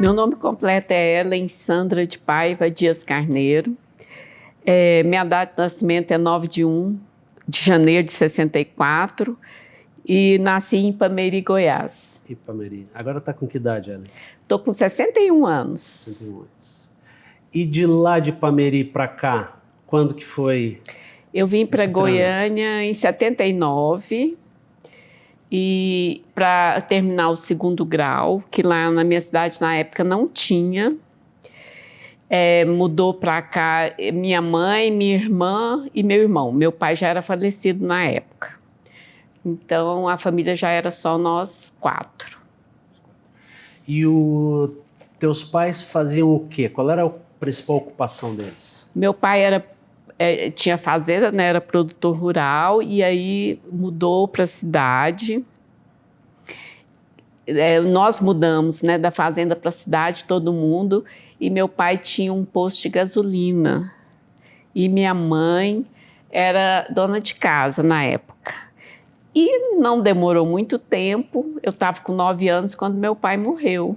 Meu nome completo é Ellen Sandra de Paiva Dias Carneiro. Minha data de nascimento é 9/1 de janeiro de 64 e nasci em Ipameri, Goiás. Ipameri. Agora está com que idade, Ellen? Estou com 61 anos. 61 anos. E de lá de Ipameri para cá, quando que foi? Eu vim para Goiânia em 79 e para terminar o segundo grau, que lá na minha cidade na época não tinha. Mudou para cá minha mãe, minha irmã e meu irmão. Meu pai já era falecido na época. Então a família já era só nós 4. E teus pais faziam o quê? Qual era a principal ocupação deles? Meu pai tinha fazenda, né, era produtor rural, e aí mudou para a cidade. Nós mudamos, né, da fazenda para a cidade, todo mundo, e meu pai tinha um posto de gasolina. E minha mãe era dona de casa na época. E não demorou muito tempo, eu estava com 9 anos quando meu pai morreu.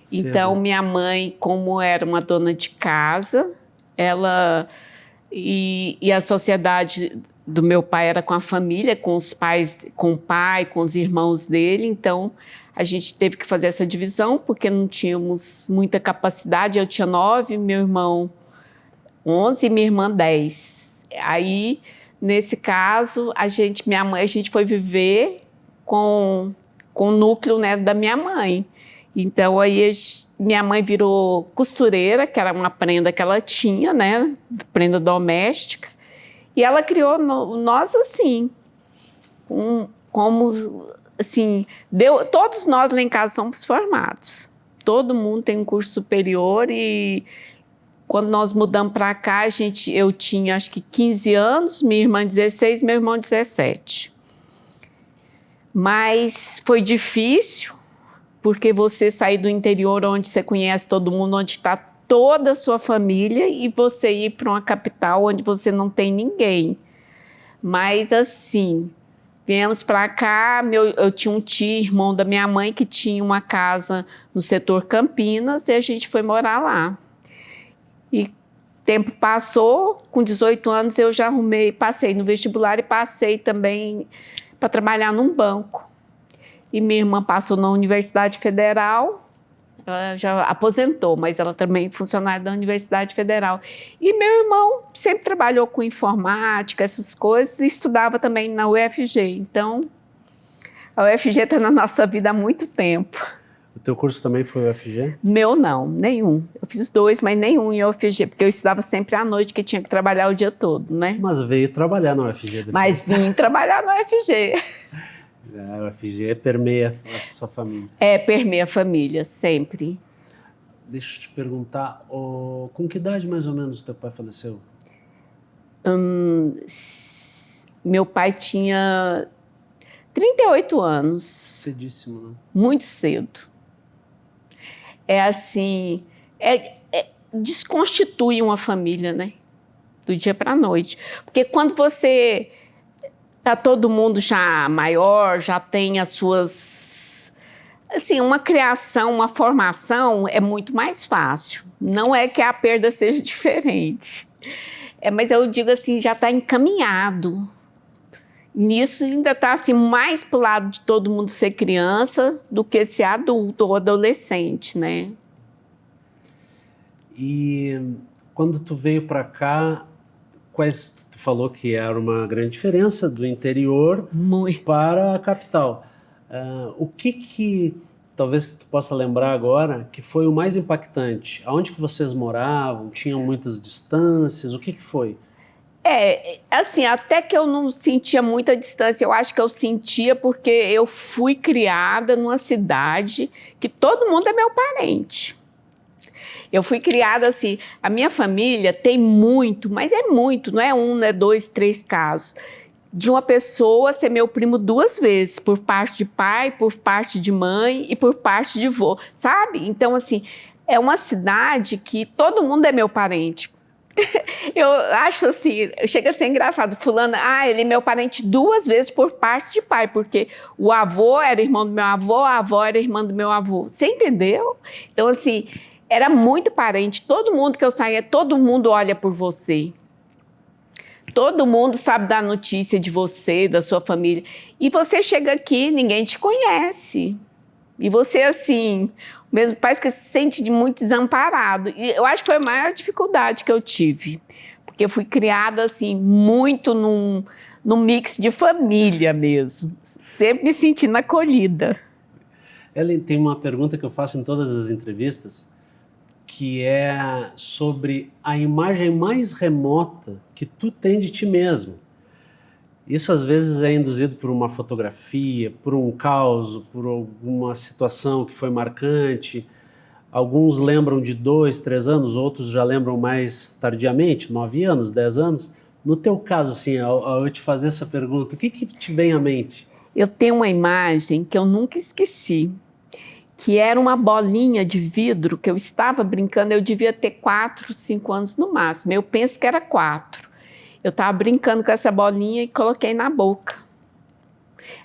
Cedo. Então minha mãe, como era uma dona de casa, ela... E a sociedade do meu pai era com a família, com os pais, com o pai, com os irmãos dele. Então a gente teve que fazer essa divisão porque não tínhamos muita capacidade. Eu tinha 9, meu irmão 11 e minha irmã 10. Aí, nesse caso, a gente foi viver com o núcleo, né, da minha mãe. Então aí minha mãe virou costureira, que era uma prenda que ela tinha, né, prenda doméstica, e ela criou nós assim, como assim, todos nós lá em casa somos formados, todo mundo tem um curso superior. E quando nós mudamos para cá, eu tinha acho que 15 anos, minha irmã 16, meu irmão 17. Mas foi difícil, porque você sair do interior onde você conhece todo mundo, onde está toda a sua família, e você ir para uma capital onde você não tem ninguém. Mas assim, viemos para cá, eu tinha um tio, irmão da minha mãe, que tinha uma casa no setor Campinas, e a gente foi morar lá. E tempo passou, com 18 anos eu já passei no vestibular e passei também para trabalhar num banco. E minha irmã passou na Universidade Federal, ela já aposentou, mas ela também é funcionária da Universidade Federal. E meu irmão sempre trabalhou com informática, essas coisas, e estudava também na UFG. Então, a UFG está na nossa vida há muito tempo. O teu curso também foi UFG? Meu não, nenhum. Eu fiz 2, mas nenhum em UFG, porque eu estudava sempre à noite, que tinha que trabalhar o dia todo, né? Mas veio trabalhar na UFG depois. Mas vim trabalhar na UFG. A UFG permeia a sua família. Permeia a família, sempre. Deixa eu te perguntar, com que idade mais ou menos teu pai faleceu? Meu pai tinha 38 anos. Cedíssimo, né? Muito cedo. Desconstitui uma família, né? Do dia para a noite. Porque quando você... Tá todo mundo já maior, já tem as suas... Assim, uma criação, uma formação é muito mais fácil. Não é que a perda seja diferente. Mas eu digo assim, já está encaminhado. Nisso ainda está assim, mais para o lado de todo mundo ser criança do que ser adulto ou adolescente, né? E quando tu veio para cá, tu falou que era uma grande diferença do interior para a capital. O que talvez tu possa lembrar agora que foi o mais impactante? Aonde que vocês moravam? Tinham muitas distâncias? O que foi? Assim, até que eu não sentia muita distância, eu acho que eu sentia porque eu fui criada numa cidade que todo mundo é meu parente. Eu fui criada assim, a minha família tem muito, mas é muito, não é 1, não é 2, 3 casos, de uma pessoa ser meu primo 2 vezes, por parte de pai, por parte de mãe e por parte de vô, sabe? Então, assim, é uma cidade que todo mundo é meu parente. Eu acho assim, chega a ser engraçado. Fulano, ele é meu parente 2 vezes por parte de pai, porque o avô era irmão do meu avô, a avó era irmã do meu avô. Você entendeu? Então, assim, era muito parente. Todo mundo que eu saía, todo mundo olha por você. Todo mundo sabe da notícia de você, da sua família. E você chega aqui, ninguém te conhece. E você, assim, mesmo parece que se sente muito desamparado. E eu acho que foi a maior dificuldade que eu tive. Porque eu fui criada, assim, muito num mix de família mesmo. Sempre me sentindo acolhida. Ellen, tem uma pergunta que eu faço em todas as entrevistas, que é sobre a imagem mais remota que tu tem de ti mesmo. Isso às vezes é induzido por uma fotografia, por um caos, por alguma situação que foi marcante. Alguns lembram de 2, 3 anos, outros já lembram mais tardiamente, 9 anos, 10 anos. No teu caso, assim, ao eu te fazer essa pergunta, o que te vem à mente? Eu tenho uma imagem que eu nunca esqueci, que era uma bolinha de vidro que eu estava brincando, eu devia ter 4, 5 anos no máximo, eu penso que era 4. Eu estava brincando com essa bolinha e coloquei na boca.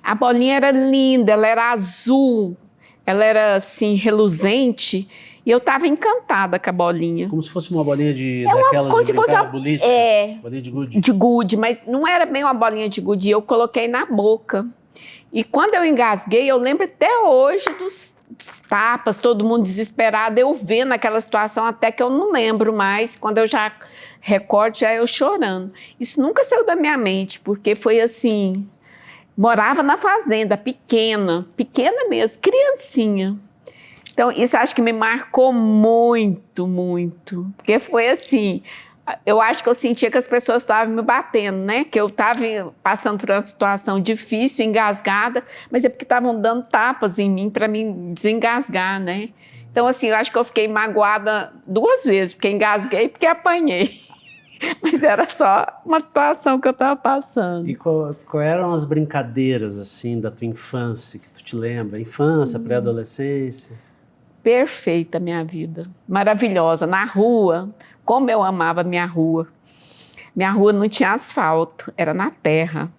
A bolinha era linda, ela era azul, ela era assim, reluzente, e eu estava encantada com a bolinha. Como se fosse uma bolinha daquelas como de se fosse uma boliche, bolinha de gude. De gude, mas não era bem uma bolinha de gude, eu coloquei na boca. E quando eu engasguei, eu lembro até hoje dos tapas, todo mundo desesperado, eu vendo aquela situação, até que eu não lembro mais, quando eu já recordo, já eu chorando. Isso nunca saiu da minha mente, porque foi assim, morava na fazenda, pequena mesmo, criancinha. Então, isso acho que me marcou muito, muito, porque foi assim, eu acho que eu sentia que as pessoas estavam me batendo, né? Que eu estava passando por uma situação difícil, engasgada, mas é porque estavam dando tapas em mim para me desengasgar, né? Então, assim, eu acho que eu fiquei magoada 2 vezes, porque engasguei e porque apanhei. Mas era só uma situação que eu estava passando. E qual eram as brincadeiras, assim, da tua infância, que tu te lembra? Infância, pré-adolescência? Perfeita a minha vida, maravilhosa. Na rua, como eu amava a minha rua. Minha rua não tinha asfalto, era na terra.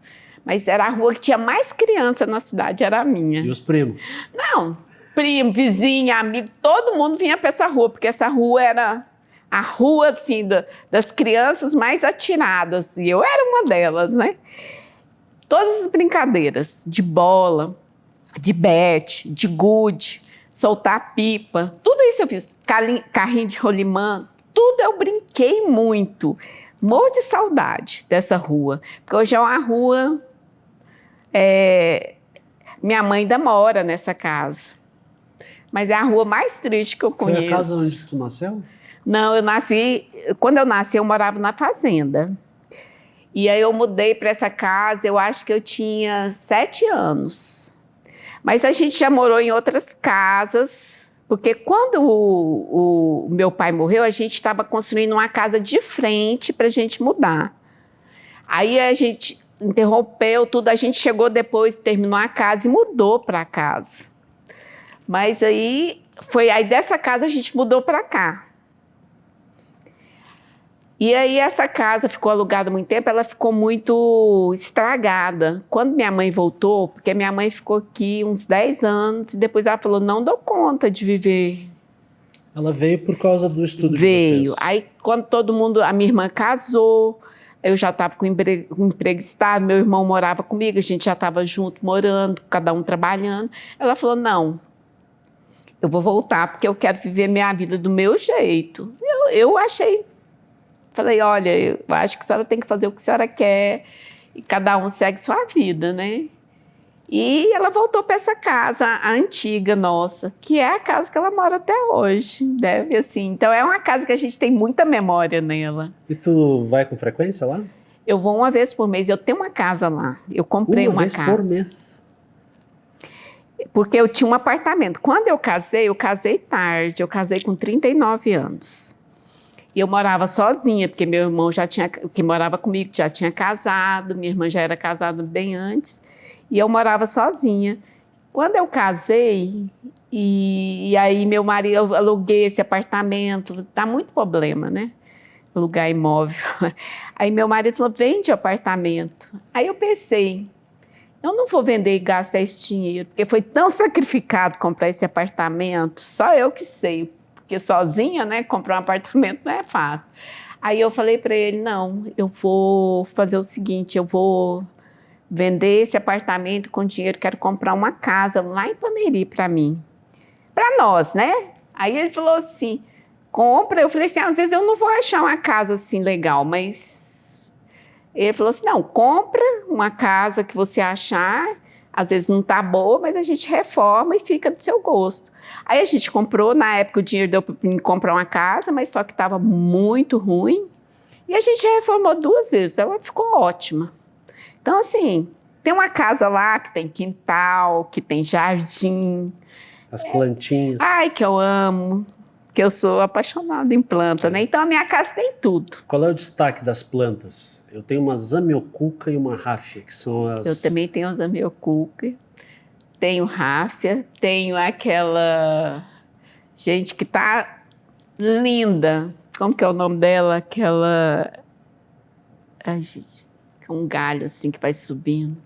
Mas era a rua que tinha mais criança na cidade, era a minha. E os primos? Não, primo, vizinha, amigo, todo mundo vinha para essa rua, porque essa rua era a rua, assim, das crianças mais atiradas. E eu era uma delas, né? Todas as brincadeiras, de bola, de bete, de gude, soltar pipa, tudo isso eu fiz. Carrinho de rolimã, tudo eu brinquei muito. Morro de saudade dessa rua, porque hoje é uma rua... minha mãe ainda mora nessa casa, mas é a rua mais triste que eu conheço. Foi a casa onde tu nasceu? Não, quando eu nasci, eu morava na fazenda. E aí eu mudei para essa casa, eu acho que eu tinha 7 anos. Mas a gente já morou em outras casas, porque quando o meu pai morreu, a gente estava construindo uma casa de frente para a gente mudar. Aí a gente interrompeu tudo, a gente chegou depois, terminou a casa e mudou para a casa. Mas aí dessa casa a gente mudou para cá. E aí essa casa ficou alugada há muito tempo, ela ficou muito estragada. Quando minha mãe voltou, porque minha mãe ficou aqui uns 10 anos, e depois ela falou, não dou conta de viver. Ela veio por causa do estudo de vocês. Aí quando a minha irmã casou, eu já estava com emprego estável, meu irmão morava comigo, a gente já estava junto morando, cada um trabalhando. Ela falou, não, eu vou voltar porque eu quero viver minha vida do meu jeito. Eu achei... Falei, olha, eu acho que a senhora tem que fazer o que a senhora quer e cada um segue sua vida, né? E ela voltou para essa casa, a antiga nossa, que é a casa que ela mora até hoje, deve assim. Então é uma casa que a gente tem muita memória nela. E tu vai com frequência lá? Eu vou 1 vez por mês, eu tenho uma casa lá, eu comprei uma casa. 1 vez por mês? Porque eu tinha um apartamento. Quando eu casei tarde, eu casei com 39 anos. E eu morava sozinha, porque meu irmão que morava comigo já tinha casado, minha irmã já era casada bem antes, e eu morava sozinha. Quando eu casei, e aí meu marido, eu aluguei esse apartamento, dá muito problema, né? alugar imóvel. Aí meu marido falou, vende o apartamento. Aí eu pensei, eu não vou vender e gastar esse dinheiro, porque foi tão sacrificado comprar esse apartamento, só eu que sei, porque sozinha, né, comprar um apartamento não é fácil. Aí eu falei para ele, não, eu vou fazer o seguinte, eu vou vender esse apartamento com dinheiro, quero comprar uma casa lá em Pameri para mim, para nós, né? Aí ele falou assim, compra. Eu falei assim, às vezes eu não vou achar uma casa assim legal, mas ele falou assim, não, compra uma casa que você achar, às vezes não tá boa, mas a gente reforma e fica do seu gosto. Aí a gente comprou, na época o dinheiro deu para mim comprar uma casa, mas só que estava muito ruim, e a gente reformou 2 vezes, ela ficou ótima. Então assim, tem uma casa lá que tem quintal, que tem jardim. As plantinhas. Ai, que eu amo, que eu sou apaixonada em planta, né? Então a minha casa tem tudo. Qual é o destaque das plantas? Eu tenho uma zamioculca e uma ráfia, que são as... Eu também tenho a zamioculca, tenho ráfia, tenho aquela... Gente, que tá linda. Como que é o nome dela? Aquela... Ai, gente, é um galho assim que vai subindo.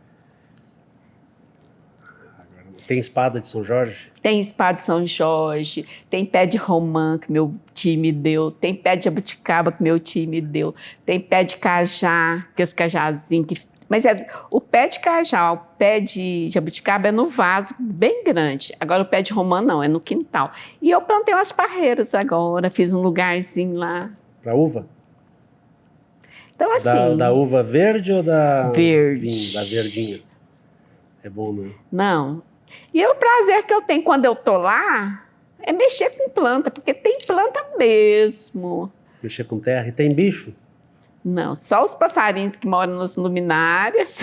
Tem espada de São Jorge? Tem espada de São Jorge, tem pé de romã que meu tio me deu, tem pé de jabuticaba que meu tio me deu, tem pé de cajá, que esse cajazinho que... Mas o pé de cajá, o pé de jabuticaba é no vaso bem grande. Agora o pé de romã não, é no quintal. E eu plantei umas parreiras agora, fiz um lugarzinho lá. Para uva? Então assim... Da uva verde ou da... Verde. Da verdinha. É bom, né? Não. E o prazer que eu tenho quando eu tô lá é mexer com planta, porque tem planta mesmo. Mexer com terra. E tem bicho? Não, só os passarinhos que moram nas luminárias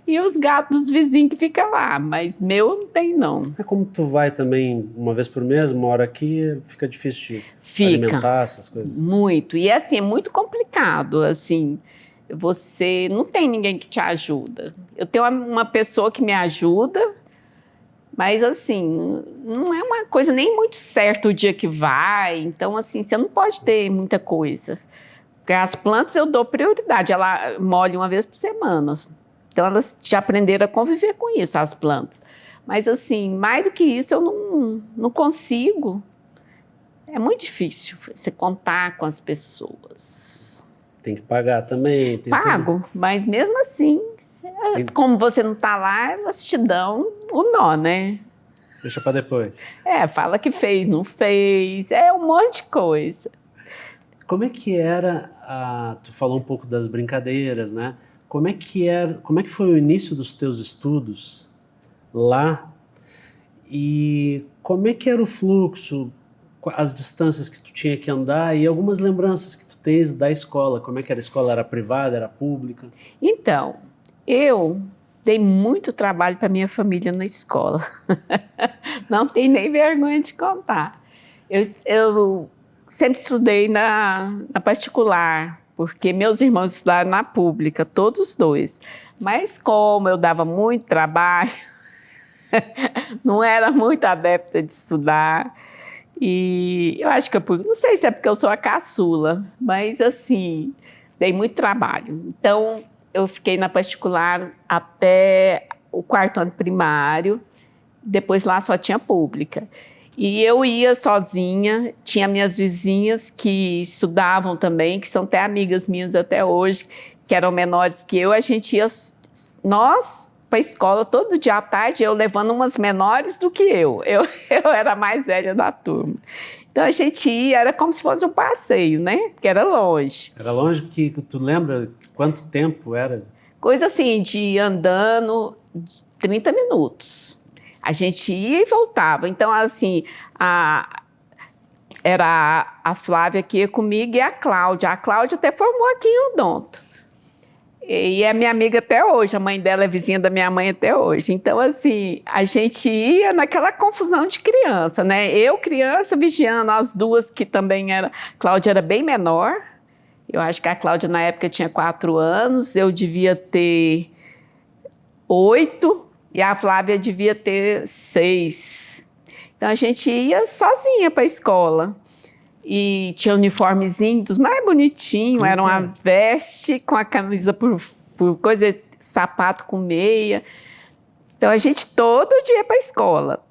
e os gatos dos vizinhos que ficam lá, mas meu não tem não. É como tu vai também uma vez por mês, mora aqui, fica difícil de alimentar essas coisas. Muito, e assim, é muito complicado, assim, você não tem ninguém que te ajuda. Eu tenho uma pessoa que me ajuda, mas assim, não é uma coisa nem muito certa o dia que vai, então assim, você não pode ter muita coisa. Porque as plantas eu dou prioridade, ela molha uma vez por semana. Então elas já aprenderam a conviver com isso, as plantas. Mas assim, mais do que isso eu não consigo. É muito difícil você contar com as pessoas. Tem que pagar também. Pago, mas mesmo assim, como você não está lá, elas te dão o nó, né? Deixa para depois. Fala que fez, não fez, um monte de coisa. Como é que era, tu falou um pouco das brincadeiras, né? Como é que foi o início dos teus estudos lá? E como é que era o fluxo, as distâncias que tu tinha que andar e algumas lembranças que tu tens da escola? Como é que era a escola? Era privada, era pública? Então, eu dei muito trabalho para minha família na escola. Não tenho nem vergonha de contar. Eu sempre estudei na particular, porque meus irmãos estudaram na pública, todos os 2. Mas como eu dava muito trabalho, não era muito adepta de estudar. E eu acho que não sei se é porque eu sou a caçula, mas assim, dei muito trabalho. Então, eu fiquei na particular até o 4º ano primário, depois lá só tinha pública. E eu ia sozinha, tinha minhas vizinhas que estudavam também, que são até amigas minhas até hoje, que eram menores que eu, a gente ia, nós, para a escola todo dia à tarde, eu levando umas menores do que eu era a mais velha da turma. Então a gente ia, era como se fosse um passeio, né? Porque era longe. Era longe, que tu lembra quanto tempo era? Coisa assim, de andando 30 minutos. A gente ia e voltava. Então, assim, era a Flávia que ia comigo e a Cláudia. A Cláudia até formou aqui em Odonto. E é minha amiga até hoje. A mãe dela é vizinha da minha mãe até hoje. Então, assim, a gente ia naquela confusão de criança, né? Eu, criança, vigiando as 2 que também era... Cláudia era bem menor. Eu acho que a Cláudia, na época, tinha 4 anos. Eu devia ter 8. E a Flávia devia ter 6. Então, a gente ia sozinha para a escola. E tinha uniformezinho dos mais bonitinhos, era uma veste com a camisa por coisa, sapato com meia. Então a gente todo dia para a escola.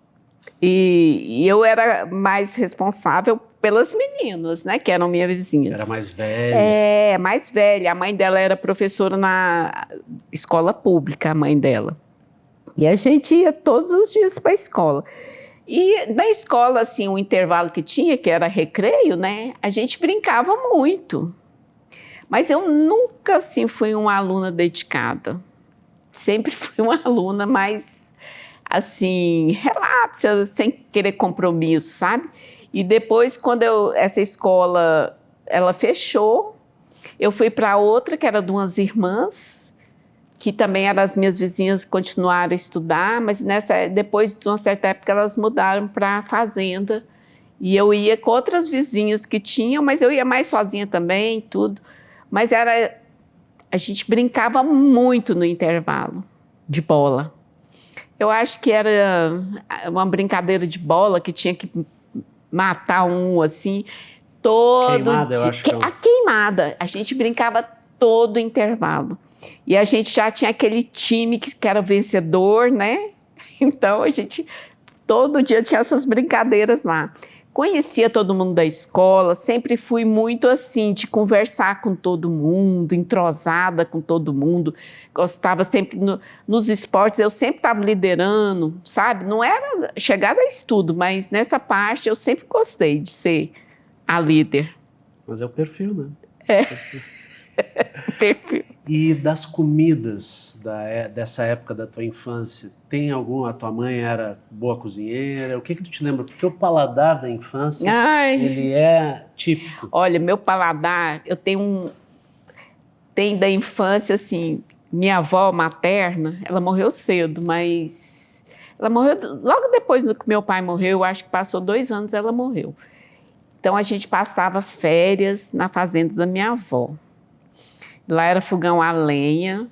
E eu era mais responsável pelas meninas, né, que eram minhas vizinhas. Era mais velha. É, mais velha. A mãe dela era professora na escola pública, a mãe dela. E a gente ia todos os dias para a escola. E na escola, assim, o intervalo que tinha, que era recreio, né, a gente brincava muito. Mas eu nunca, assim, fui uma aluna dedicada. Sempre fui uma aluna mais, assim, relapsa, sem querer compromisso, sabe? E depois, quando essa escola, ela fechou, eu fui para outra, que era de umas irmãs, que também eram as minhas vizinhas, continuaram a estudar, mas depois de uma certa época elas mudaram para a fazenda. E eu ia com outras vizinhas que tinham, mas eu ia mais sozinha também, tudo. Mas a gente brincava muito no intervalo de bola. Eu acho que era uma brincadeira de bola que tinha que matar um, assim, todo queimada, dia. Eu acho que A queimada, a gente brincava todo intervalo. E a gente já tinha aquele time que era vencedor, né? Então a gente todo dia tinha essas brincadeiras lá. Conhecia todo mundo da escola, sempre fui muito assim, de conversar com todo mundo, entrosada com todo mundo. Gostava sempre, nos esportes, eu sempre estava liderando, sabe? Não era chegada a estudo, mas nessa parte eu sempre gostei de ser a líder. Mas é o perfil, né? É. Perfil. E das comidas dessa época da tua infância, tem alguma? A tua mãe era boa cozinheira? O que tu te lembra? Porque o paladar da infância, ele é típico. Olha, meu paladar, eu tenho da infância, assim, minha avó materna, ela morreu cedo, mas ela morreu logo depois que meu pai morreu, eu acho que passou 2 anos, ela morreu. Então a gente passava férias na fazenda da minha avó. Lá era fogão a lenha,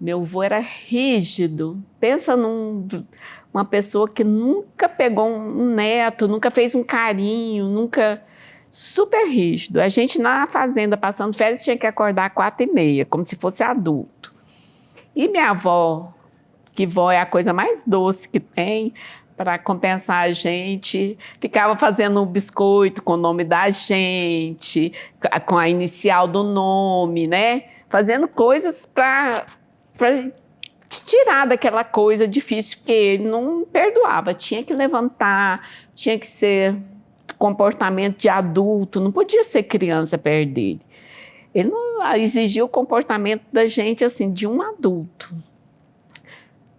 meu avô era rígido. Pensa uma pessoa que nunca pegou um neto, nunca fez um carinho, nunca... Super rígido. A gente na fazenda passando férias tinha que acordar às 4h30, como se fosse adulto. E minha avó, que vó é a coisa mais doce que tem, para compensar a gente, ficava fazendo um biscoito com o nome da gente, com a inicial do nome, né? Fazendo coisas para te tirar daquela coisa difícil, porque ele não perdoava. Tinha que levantar, tinha que ser comportamento de adulto, não podia ser criança perto dele. Ele não exigia o comportamento da gente, assim, de um adulto.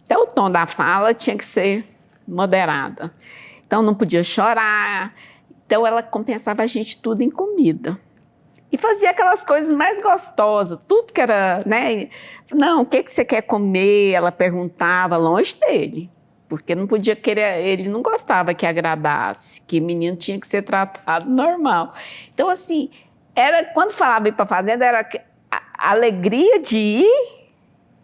Até o tom da fala tinha que ser moderada. Então não podia chorar. Então ela compensava a gente tudo em comida. E fazia aquelas coisas mais gostosas, tudo que era, né? Não, o que você quer comer? Ela perguntava longe dele, porque não podia querer, ele não gostava que agradasse, que menino tinha que ser tratado normal. Então, assim, quando falava ir para a fazenda, era a alegria de ir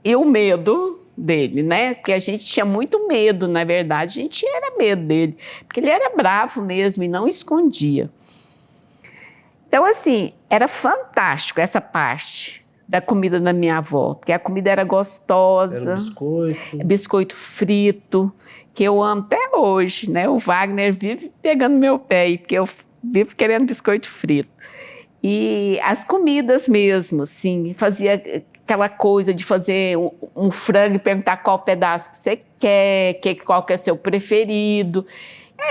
e o medo dele, né? Porque a gente tinha muito medo, na verdade, a gente era medo dele, porque ele era bravo mesmo e não escondia. Então, assim, era fantástico essa parte da comida da minha avó, porque a comida era gostosa. Era biscoito. Biscoito frito, que eu amo até hoje, né? O Wagner vive pegando meu pé, porque eu vivo querendo biscoito frito. E as comidas mesmo, assim, fazia aquela coisa de fazer um frango e perguntar qual pedaço que você quer, qual que é o seu preferido.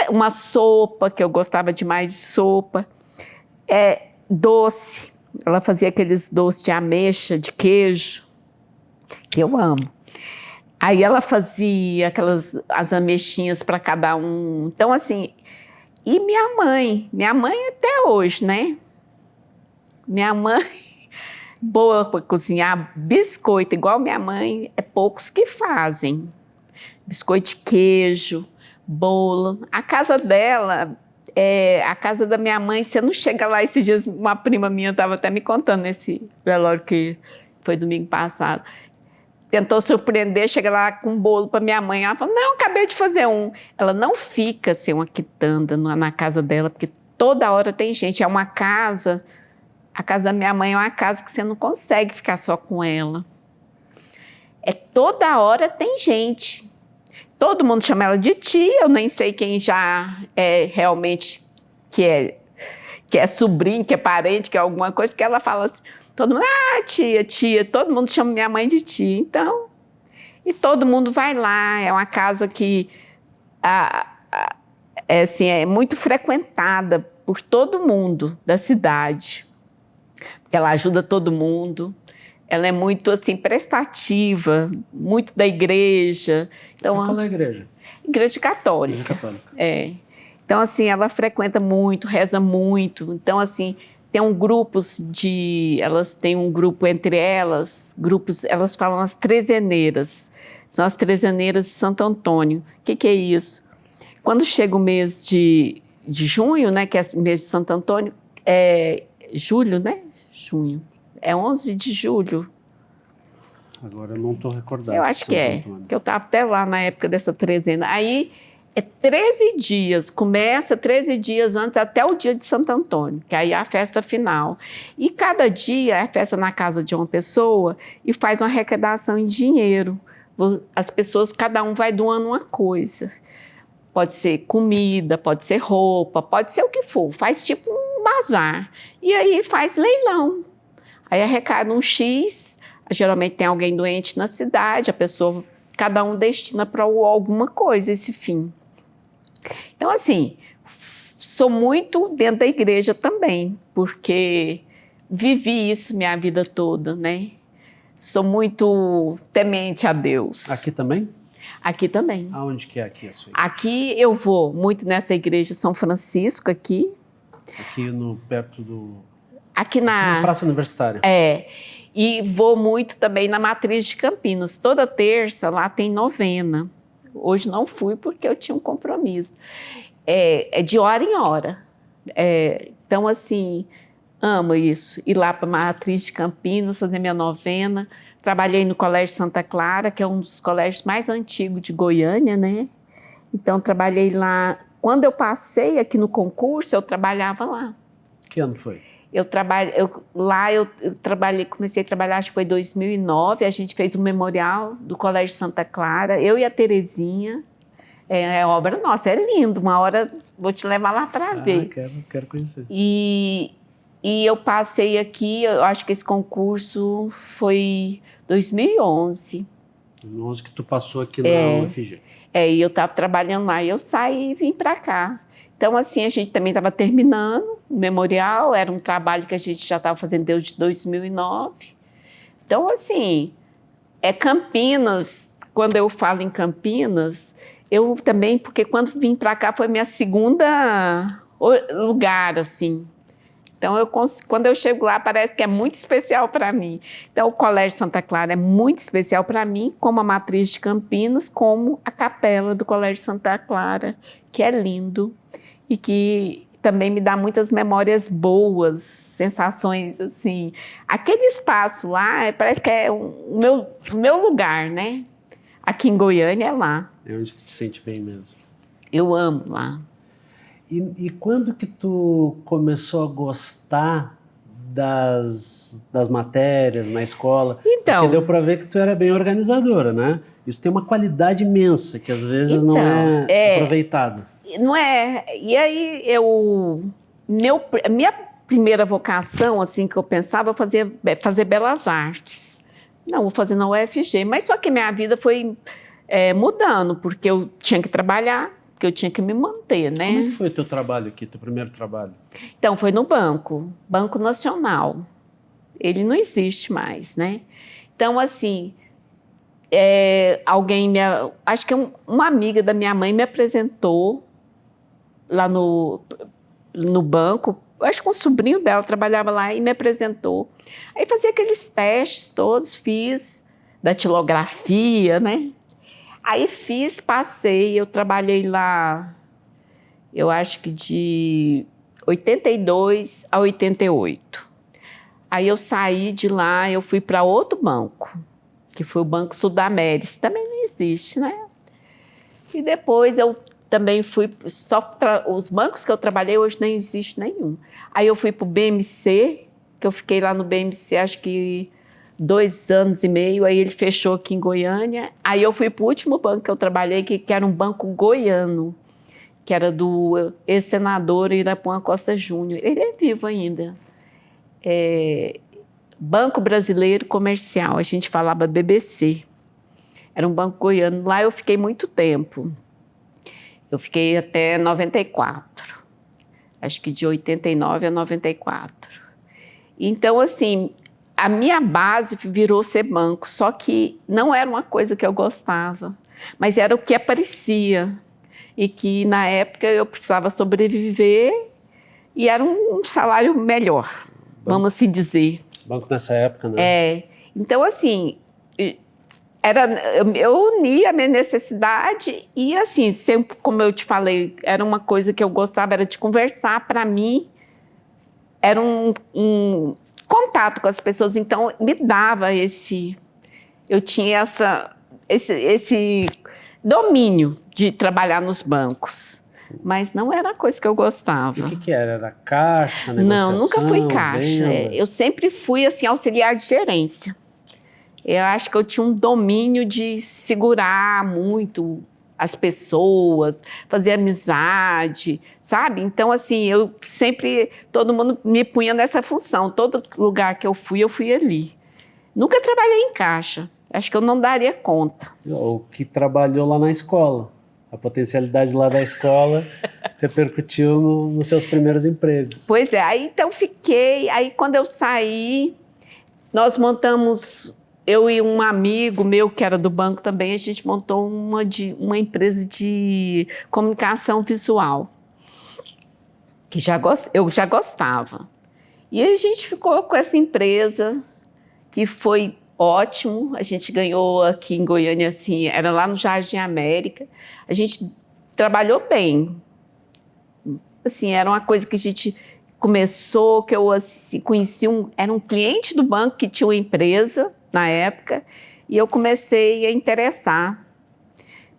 Uma sopa, que eu gostava demais de sopa. Doce, ela fazia aqueles doces de ameixa, de queijo, que eu amo. Aí ela fazia as ameixinhas para cada um. Então, assim, e minha mãe até hoje, né? Minha mãe, boa para cozinhar, biscoito, igual minha mãe, poucos que fazem. Biscoito de queijo, bolo. A casa dela... a casa da minha mãe, você não chega lá. Esses dias uma prima minha estava até me contando nesse velório que foi domingo passado. Tentou surpreender, chega lá com um bolo para minha mãe. Ela falou, não, acabei de fazer um. Ela não fica assim, uma quitanda na casa dela, porque toda hora tem gente. É uma casa, a casa da minha mãe é uma casa que você não consegue ficar só com ela. Toda hora tem gente. Todo mundo chama ela de tia, eu nem sei quem já é realmente que é sobrinho, que é parente, que é alguma coisa, porque ela fala assim, todo mundo, tia, todo mundo chama minha mãe de tia, então, e todo mundo vai lá, é uma casa que é muito frequentada por todo mundo da cidade, porque ela ajuda todo mundo, ela é muito assim, prestativa, muito da igreja. Então, qual é a igreja? Igreja católica. Igreja católica. Então, assim, ela frequenta muito, reza muito. Então, assim, elas têm um grupo entre elas, elas falam as trezeneiras. São as trezeneiras de Santo Antônio. O que é isso? Quando chega o mês de junho, né, que é o mês de Santo Antônio, julho, né? Junho. É 11 de julho. Agora eu não estou recordado. Eu acho que que eu estava até lá na época dessa trezena. Aí é 13 dias, começa 13 dias antes até o dia de Santo Antônio, que aí é a festa final. E cada dia é a festa na casa de uma pessoa e faz uma arrecadação em dinheiro. As pessoas, cada um vai doando uma coisa. Pode ser comida, pode ser roupa, pode ser o que for. Faz tipo um bazar. E aí faz leilão. Aí arrecada um X, geralmente tem alguém doente na cidade, cada um destina para alguma coisa esse fim. Então, assim, sou muito dentro da igreja também, porque vivi isso minha vida toda, né? Sou muito temente a Deus. Aqui também? Aqui também. Aonde que é aqui a sua igreja? Aqui eu vou muito nessa igreja São Francisco, aqui. Aqui perto do... Aqui na Praça Universitária. E vou muito também na Matriz de Campinas. Toda terça lá tem novena. Hoje não fui porque eu tinha um compromisso. É de hora em hora. Então, assim, amo isso. Ir lá para a Matriz de Campinas, fazer minha novena. Trabalhei no Colégio Santa Clara, que é um dos colégios mais antigos de Goiânia, né? Então, trabalhei lá. Quando eu passei aqui no concurso, eu trabalhava lá. Que ano foi? Eu trabalhei, comecei a trabalhar, acho que foi em 2009, a gente fez um memorial do Colégio Santa Clara, eu e a Terezinha, é obra nossa, é lindo, uma hora vou te levar lá para ver. Quero conhecer. E eu passei aqui, eu acho que esse concurso foi 2011. 2011 que tu passou aqui na UFG. E eu estava trabalhando lá, e eu saí e vim para cá. Então, assim, a gente também estava terminando o memorial, era um trabalho que a gente já estava fazendo desde 2009. Então, assim, Campinas, quando eu falo em Campinas, eu também, porque quando vim para cá foi minha segunda lugar, assim. Então, quando eu chego lá, parece que é muito especial para mim. Então, o Colégio Santa Clara é muito especial para mim, como a Matriz de Campinas, como a capela do Colégio Santa Clara, que é lindo e que também me dá muitas memórias boas, sensações, assim. Aquele espaço lá, parece que é o meu lugar, né? Aqui em Goiânia é lá. É onde tu te sente bem mesmo. Eu amo lá. E quando que tu começou a gostar das matérias na escola? Então, porque deu para ver que tu era bem organizadora, né? Isso tem uma qualidade imensa que às vezes não é aproveitada. Não é. E aí minha primeira vocação, assim, que eu pensava, fazer belas artes. Não, vou fazer na UFG, mas só que minha vida foi mudando, porque eu tinha que trabalhar, porque eu tinha que me manter, né? Como foi teu trabalho aqui, teu primeiro trabalho? Então, foi no Banco Nacional. Ele não existe mais, né? Então, assim, acho que uma amiga da minha mãe me apresentou lá no banco, acho que um sobrinho dela trabalhava lá e me apresentou. Aí fazia aqueles testes todos, fiz, datilografia, né? Aí passei, eu trabalhei lá, eu acho que de 82 a 88. Aí eu saí de lá, eu fui para outro banco, que foi o Banco Sudamérica, também não existe, né? E depois eu também fui, os bancos que eu trabalhei hoje nem existe nenhum. Aí eu fui para o BMC, que eu fiquei lá no BMC acho que 2 anos e meio, aí ele fechou aqui em Goiânia. Aí eu fui para o último banco que eu trabalhei, que era um banco goiano, que era do ex-senador Irapuã Costa Júnior. Ele é vivo ainda. Banco Brasileiro Comercial, a gente falava BBC. Era um banco goiano. Lá eu fiquei muito tempo. Eu fiquei até 94. Acho que de 89 a 94. Então, assim, a minha base virou ser banco, só que não era uma coisa que eu gostava, mas era o que aparecia. E que, na época, eu precisava sobreviver e era um salário melhor, vamos assim dizer. Banco nessa época, né? Então, assim, eu unia a minha necessidade e, assim, sempre, como eu te falei, era uma coisa que eu gostava, era de conversar. Para mim, era um contato com as pessoas, então me dava eu tinha esse domínio de trabalhar nos bancos. Sim. Mas não era a coisa que eu gostava. E o que era? Era caixa, negociação? Não, nunca fui caixa. Eu sempre fui assim, auxiliar de gerência. Eu acho que eu tinha um domínio de segurar muito as pessoas, fazer amizade, sabe? Então, assim, eu sempre, todo mundo me punha nessa função. Todo lugar que eu fui ali. Nunca trabalhei em caixa. Acho que eu não daria conta. O que trabalhou lá na escola. A potencialidade lá da escola repercutiu nos seus primeiros empregos. Pois é, aí então fiquei. Aí quando eu saí, nós montamos, eu e um amigo meu que era do banco também, a gente montou uma empresa de comunicação visual. Que eu já gostava. E a gente ficou com essa empresa, que foi ótimo. A gente ganhou aqui em Goiânia, assim, era lá no Jardim América. A gente trabalhou bem. Assim, era uma coisa que a gente começou, que eu assim, conheci era um cliente do banco que tinha uma empresa na época, e eu comecei a interessar.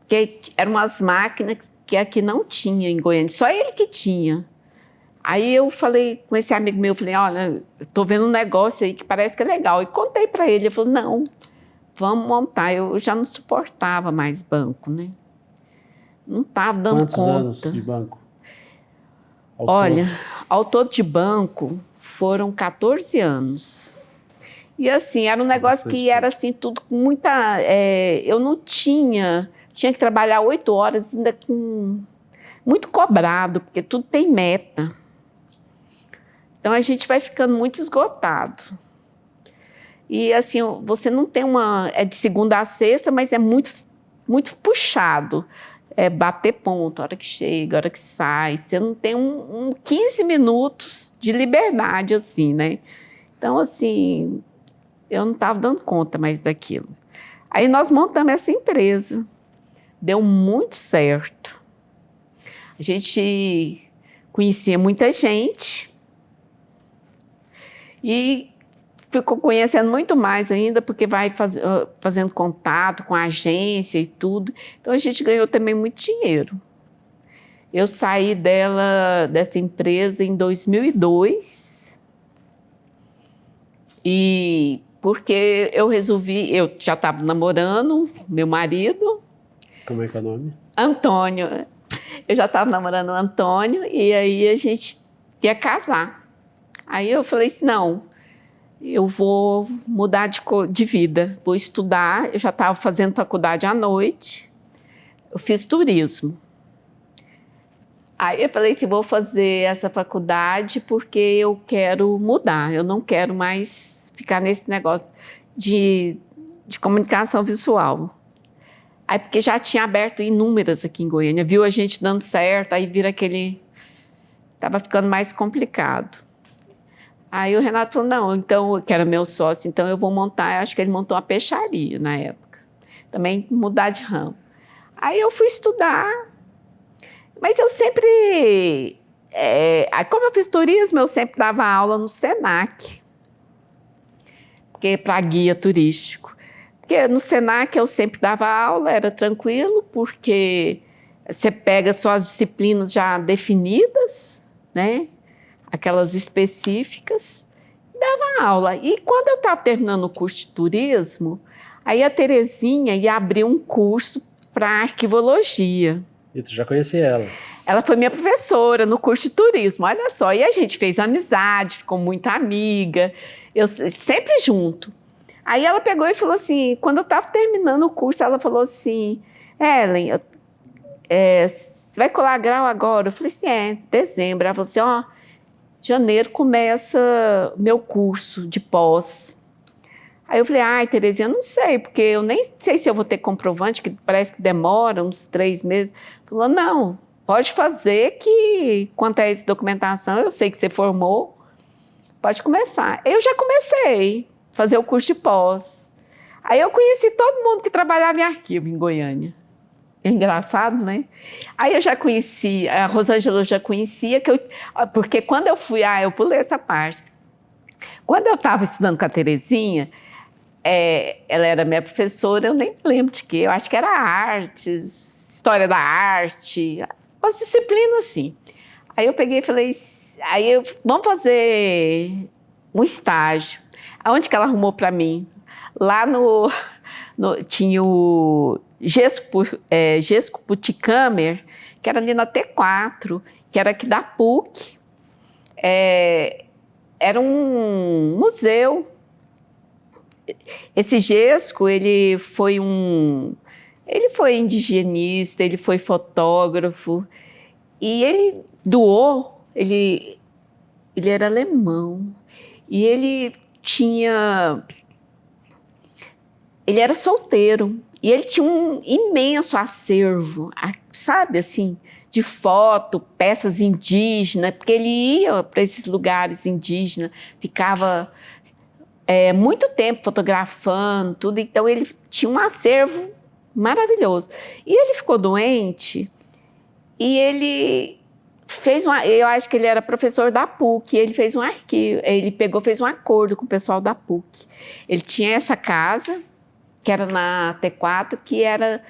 Porque eram umas máquinas que aqui não tinha em Goiânia, só ele que tinha. Aí eu falei com esse amigo meu, falei, olha, eu tô vendo um negócio aí que parece que é legal. E contei para ele, ele falou, não, vamos montar. Eu já não suportava mais banco, né? Não estava dando conta. Quantos anos de banco? Olha, ao todo de banco foram 14 anos. E assim, era um negócio que era assim, tudo com muita... eu não tinha que trabalhar 8 horas ainda com... Muito cobrado, porque tudo tem meta. Então, a gente vai ficando muito esgotado. E, assim, você não tem é de segunda a sexta, mas é muito, muito puxado. É bater ponto, a hora que chega, a hora que sai. Você não tem 15 minutos de liberdade, assim, né? Então, assim, eu não estava dando conta mais daquilo. Aí, nós montamos essa empresa. Deu muito certo. A gente conhecia muita gente e ficou conhecendo muito mais ainda, porque vai fazendo contato com a agência e tudo. Então, a gente ganhou também muito dinheiro. Eu saí dessa empresa em 2002, e porque eu já estava namorando meu marido. Como é que é o nome? Antônio. Eu já estava namorando o Antônio e aí a gente ia casar. Aí eu falei assim, não, eu vou mudar de vida, vou estudar. Eu já estava fazendo faculdade à noite, eu fiz turismo. Aí eu falei assim, vou fazer essa faculdade porque eu quero mudar, eu não quero mais ficar nesse negócio de comunicação visual. Aí porque já tinha aberto inúmeras aqui em Goiânia, viu a gente dando certo, aí vira estava ficando mais complicado. Aí o Renato falou, não, então, que era meu sócio, então eu vou montar, acho que ele montou uma peixaria na época, também mudar de ramo. Aí eu fui estudar, mas eu sempre, como eu fiz turismo, eu sempre dava aula no Senac, porque para guia turístico. Porque no Senac eu sempre dava aula, era tranquilo, porque você pega suas disciplinas já definidas, né? Aquelas específicas, e dava aula. E quando eu estava terminando o curso de turismo, aí a Terezinha ia abrir um curso para arquivologia. E tu já conhecia ela? Ela foi minha professora no curso de turismo, olha só. E a gente fez amizade, ficou muito amiga, eu sempre junto. Aí ela pegou e falou assim, quando eu estava terminando o curso, ela falou assim, Ellen, você vai colar grau agora? Eu falei assim, dezembro. Ela falou assim, janeiro começa meu curso de pós. Aí eu falei, ai, Terezinha, eu não sei, porque eu nem sei se eu vou ter comprovante, que parece que demora uns 3 meses. Falou, não, pode fazer que, quanto a essa documentação, eu sei que você formou, pode começar. Eu já comecei a fazer o curso de pós. Aí eu conheci todo mundo que trabalhava em arquivo em Goiânia. É engraçado, né? Aí eu já conheci, a Rosângela eu já conhecia, porque quando eu fui, eu pulei essa parte. Quando eu estava estudando com a Terezinha, ela era minha professora, eu nem lembro de quê, eu acho que era artes, história da arte, umas disciplinas assim. Aí eu peguei e falei, vamos fazer um estágio. Aonde que ela arrumou para mim? Lá tinha o Gesco Puticamer, que era ali na T4, que era aqui da PUC. Era um museu. Esse Gesco, ele foi indigenista, ele foi fotógrafo, e ele doou, ele era alemão, e ele era solteiro, e ele tinha um imenso acervo, sabe, assim, de foto, peças indígenas, porque ele ia para esses lugares indígenas, ficava muito tempo fotografando, tudo, então ele tinha um acervo maravilhoso. E ele ficou doente, e ele eu acho que ele era professor da PUC, ele fez um arquivo, fez um acordo com o pessoal da PUC. Ele tinha essa casa, que era na T4, que era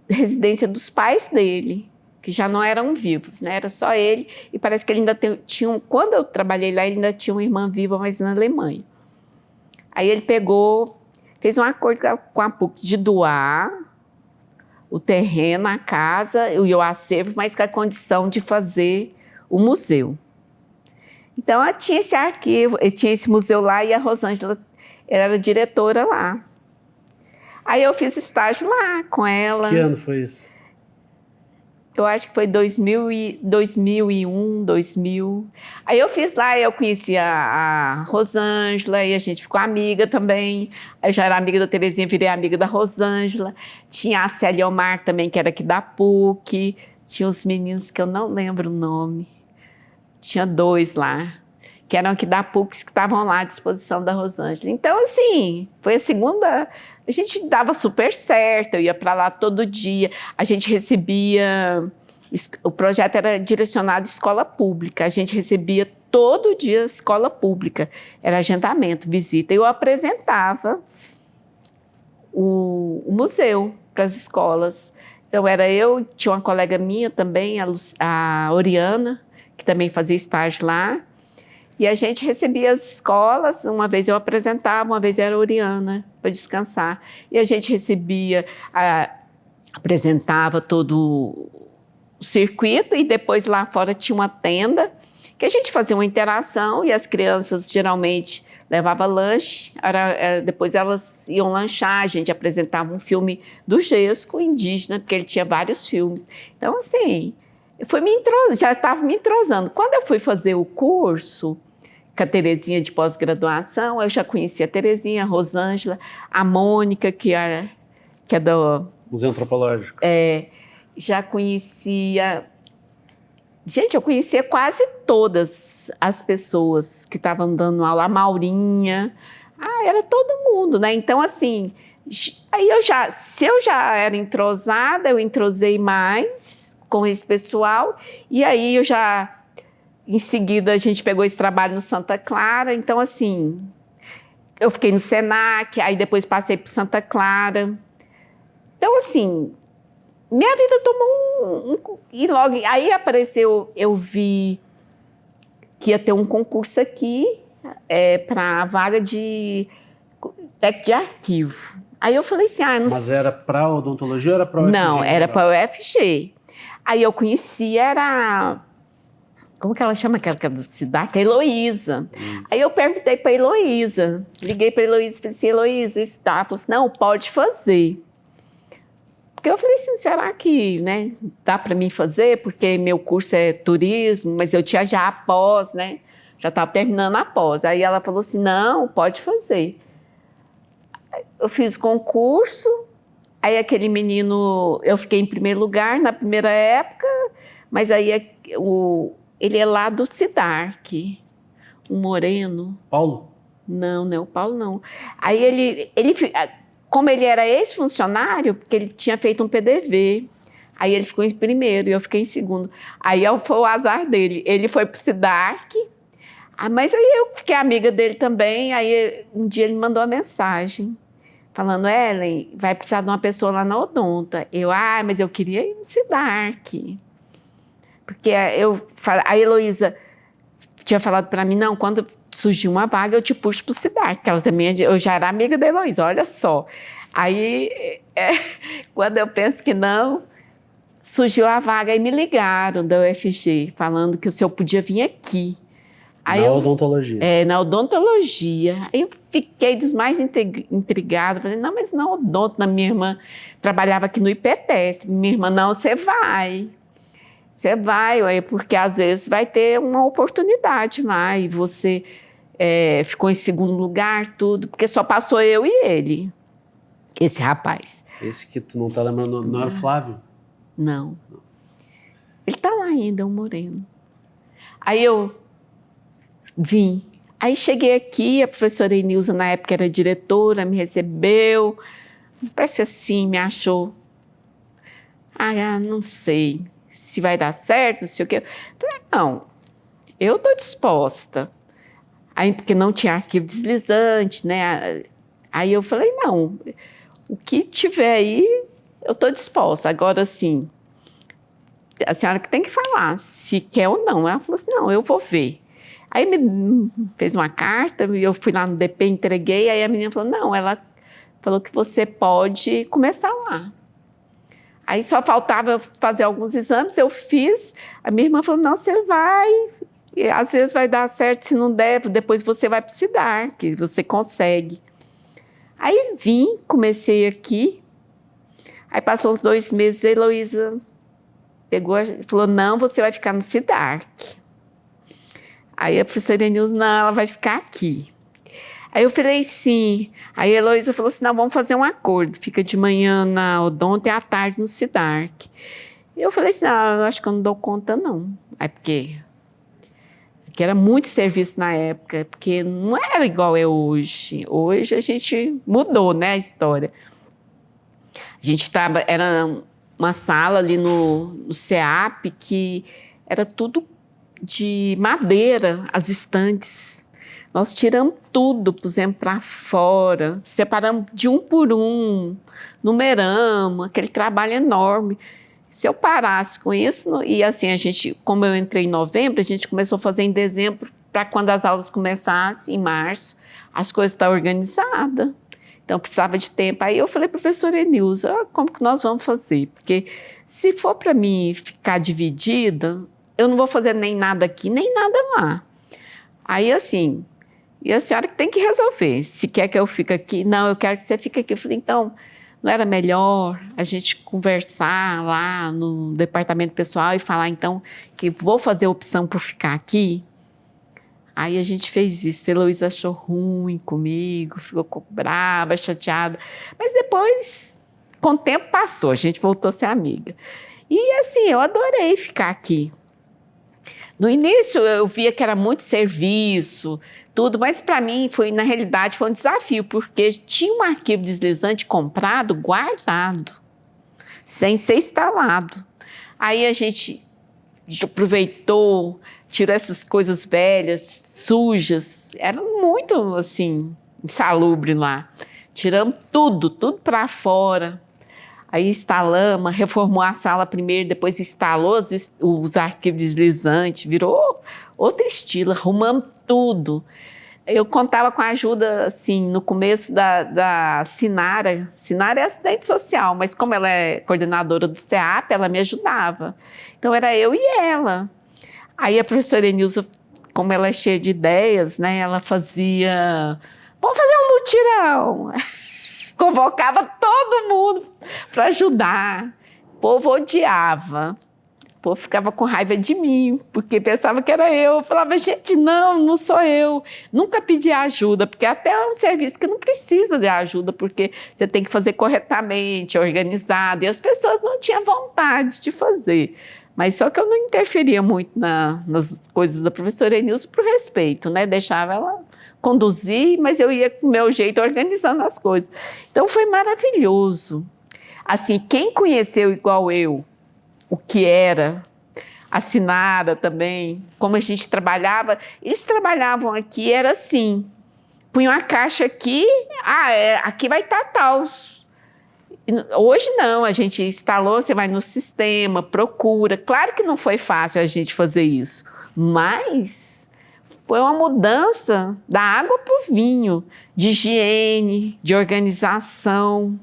residência dos pais dele, que já não eram vivos, né? Era só ele, e parece que ele ainda tinha, quando eu trabalhei lá, ele ainda tinha uma irmã viva, mas na Alemanha. Aí ele fez um acordo com a PUC de doar o terreno, a casa e o acervo, mas com a condição de fazer o museu. Então, eu tinha esse arquivo, eu tinha esse museu lá, e a Rosângela era diretora lá. Aí eu fiz estágio lá com ela. Que ano foi isso? Eu acho que foi 2001, 2000. Aí eu fiz lá, eu conheci a Rosângela, e a gente ficou amiga também. Eu já era amiga da Terezinha, virei amiga da Rosângela. Tinha a Célia Omar também, que era aqui da PUC. Tinha os meninos que eu não lembro o nome. Tinha 2 lá, que eram aqui da PUC, que estavam lá à disposição da Rosângela. Então, assim, foi a segunda... A gente dava super certo, eu ia para lá todo dia, a gente recebia... O projeto era direcionado à escola pública, a gente recebia todo dia escola pública, era agendamento, visita. Eu apresentava o museu para as escolas. Então, tinha uma colega minha também, a Oriana, que também fazia estágio lá, e a gente recebia as escolas, uma vez eu apresentava, uma vez era a Oriana, para descansar. E a gente recebia, apresentava todo o circuito, e depois lá fora tinha uma tenda, que a gente fazia uma interação, e as crianças geralmente levavam lanche, depois elas iam lanchar, a gente apresentava um filme do Gesco indígena, porque ele tinha vários filmes. Então, assim, já estava me entrosando. Quando eu fui fazer o curso com a Terezinha de pós-graduação, eu já conhecia a Terezinha, a Rosângela, a Mônica, que é do... Museu Antropológico. Já conhecia... Gente, eu conhecia quase todas as pessoas que estavam dando aula, a Maurinha, era todo mundo, né? Então, assim, aí se eu já era entrosada, eu entrosei mais com esse pessoal, e aí em seguida a gente pegou esse trabalho no Santa Clara. Então, assim, eu fiquei no Senac, aí depois passei para Santa Clara. Então, assim, minha vida tomou e logo aí apareceu, eu vi que ia ter um concurso aqui para a vaga de técnico de arquivo. Aí eu falei assim, Mas era para odontologia ou era para UFG? Não, era para UFG. Aí eu conheci, como que ela chama aquela cidade? Que é Heloísa. Aí eu perguntei para Heloísa, liguei para Heloísa e falei assim, Heloísa, isso tá? Ela falou assim, não, pode fazer. Porque eu falei assim, será que, né, dá para mim fazer? Porque meu curso é turismo, mas eu tinha já a pós, né? Já estava terminando a pós. Aí ela falou assim, não, pode fazer. Eu fiz concurso, aí aquele menino, eu fiquei em primeiro lugar na primeira época, mas aí ele é lá do Cidarc, um moreno. Paulo? Não, o Paulo não. Aí ele como ele era ex-funcionário, porque ele tinha feito um PDV, aí ele ficou em primeiro e eu fiquei em segundo. Aí foi o azar dele, ele foi pro Cidarc, mas aí eu fiquei amiga dele também, aí um dia ele mandou uma mensagem, falando, Ellen, vai precisar de uma pessoa lá na Odonta. Mas eu queria ir no Cidarc. Porque a Heloísa tinha falado para mim, não, quando surgir uma vaga, eu te puxo pro Cidarc, que ela também, eu já era amiga da Heloísa, olha só. Aí, quando eu penso que não, surgiu a vaga e me ligaram da UFG, falando que o senhor podia vir aqui. Na odontologia. Na odontologia. Aí eu fiquei dos mais intrigada. Falei, não, mas não odonto. Minha irmã trabalhava aqui no IPTESP. Minha irmã, não, você vai. Você vai, porque às vezes vai ter uma oportunidade lá. E você ficou em segundo lugar, tudo. Porque só passou eu e ele, esse rapaz. Esse que tu não tá lembrando, não é o Flávio? Não. Ele tá lá ainda, um moreno. Aí eu vim. Aí cheguei aqui, a professora Enilza, na época era diretora, me recebeu. Parece assim, me achou. Não sei se vai dar certo, não sei o quê. Falei, não, eu estou disposta. Aí, porque não tinha arquivo deslizante, né? Aí eu falei, não, o que tiver aí, eu estou disposta. Agora, sim, a senhora que tem que falar se quer ou não. Ela falou assim, não, eu vou ver. Aí me fez uma carta, eu fui lá no DP, entreguei, aí a menina falou, não, ela falou que você pode começar lá. Aí só faltava fazer alguns exames, eu fiz, a minha irmã falou, não, você vai, e às vezes vai dar certo, se não der, depois você vai para o Cidarc, você consegue. Aí vim, comecei aqui, aí passou uns 2 meses, a Heloísa pegou, falou, não, você vai ficar no Cidarc. Aí a professora Enilza, não, ela vai ficar aqui. Aí eu falei, sim. Aí a Heloísa falou assim, não, vamos fazer um acordo. Fica de manhã na Odonto e à tarde no Cidarc. E eu falei assim, eu acho que eu não dou conta, não. Aí porque era muito serviço na época, porque não era igual é hoje. Hoje a gente mudou, né, a história. A gente era uma sala ali no CEAP que era tudo de madeira, as estantes. Nós tiramos tudo, pusemos para fora, separamos de um por um, numeramos, aquele trabalho enorme. Se eu parasse com isso, e assim, como eu entrei em novembro, a gente começou a fazer em dezembro, para quando as aulas começassem, em março, as coisas estão organizadas. Então, precisava de tempo. Aí eu falei, professora Enilza, como que nós vamos fazer? Porque se for para mim ficar dividida, eu não vou fazer nem nada aqui, nem nada lá. Aí, assim, e a senhora que tem que resolver. Se quer que eu fique aqui, não, eu quero que você fique aqui. Eu falei, então, não era melhor a gente conversar lá no departamento pessoal e falar, então, que vou fazer a opção por ficar aqui? Aí a gente fez isso. A Heloísa achou ruim comigo, ficou brava, chateada. Mas depois, com o tempo passou, a gente voltou a ser amiga. E assim, eu adorei ficar aqui. No início eu via que era muito serviço, tudo, mas para mim, na realidade, foi um desafio, porque tinha um arquivo deslizante comprado, guardado, sem ser instalado. Aí a gente aproveitou, tirou essas coisas velhas, sujas, era muito, assim, insalubre lá. Tiramos tudo para fora. Aí instalamos, reformou a sala primeiro, depois instalou os arquivos deslizantes, virou outro estilo, arrumamos tudo. Eu contava com a ajuda, assim, no começo da Sinara. Sinara é assistente social, mas como ela é coordenadora do SEAP, ela me ajudava. Então era eu e ela. Aí a professora Enilza, como ela é cheia de ideias, né, ela fazia, vamos fazer um mutirão. Convocava todo mundo para ajudar. O povo odiava. O povo ficava com raiva de mim, porque pensava que era eu. Eu falava, gente, não sou eu. Nunca pedi ajuda, porque até é um serviço que não precisa de ajuda, porque você tem que fazer corretamente, organizado, e as pessoas não tinham vontade de fazer. Mas só que eu não interferia muito nas coisas da professora Enilza por respeito, né? Deixava ela conduzir, mas eu ia com o meu jeito organizando as coisas. Então foi maravilhoso. Assim, quem conheceu igual eu, o que era, a Sinara também, como a gente trabalhava, eles trabalhavam aqui, era assim, punham a caixa aqui, aqui vai estar tal. Hoje não, a gente instalou, você vai no sistema, procura. Claro que não foi fácil a gente fazer isso, mas foi uma mudança da água para o vinho, de higiene, de organização.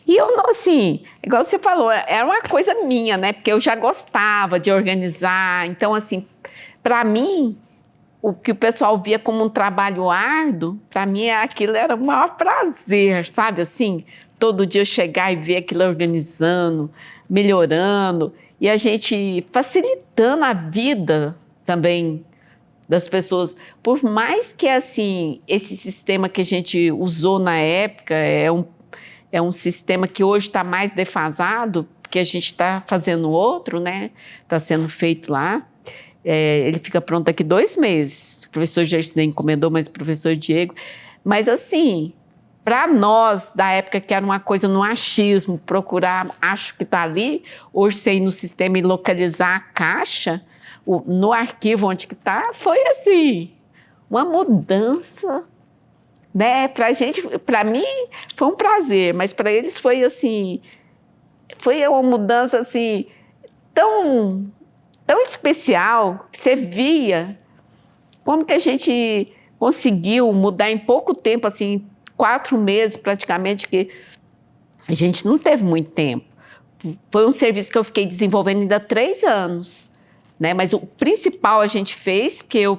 E eu, assim, igual você falou, era uma coisa minha, né? Porque eu já gostava de organizar. Então, assim, para mim, o que o pessoal via como um trabalho árduo, para mim aquilo era o maior prazer, sabe? Assim, todo dia eu chegar e ver aquilo organizando, melhorando, e a gente facilitando a vida também das pessoas. Por mais que, assim, esse sistema que a gente usou na época é um sistema que hoje está mais defasado, porque a gente está fazendo outro, né? Está sendo feito lá. Ele fica pronto daqui 2 meses. O professor Gersinei encomendou, mas o professor Diego. Mas, assim, para nós, da época que era uma coisa no achismo, procurar, acho que está ali, hoje você ir no sistema e localizar a caixa, no arquivo onde que está, foi assim, uma mudança, né? Pra gente, para mim, foi um prazer, mas para eles foi assim, foi uma mudança assim, tão especial, que você via como que a gente conseguiu mudar em pouco tempo, assim, 4 meses praticamente, que a gente não teve muito tempo. Foi um serviço que eu fiquei desenvolvendo ainda 3 anos, né? Mas o principal a gente fez, que eu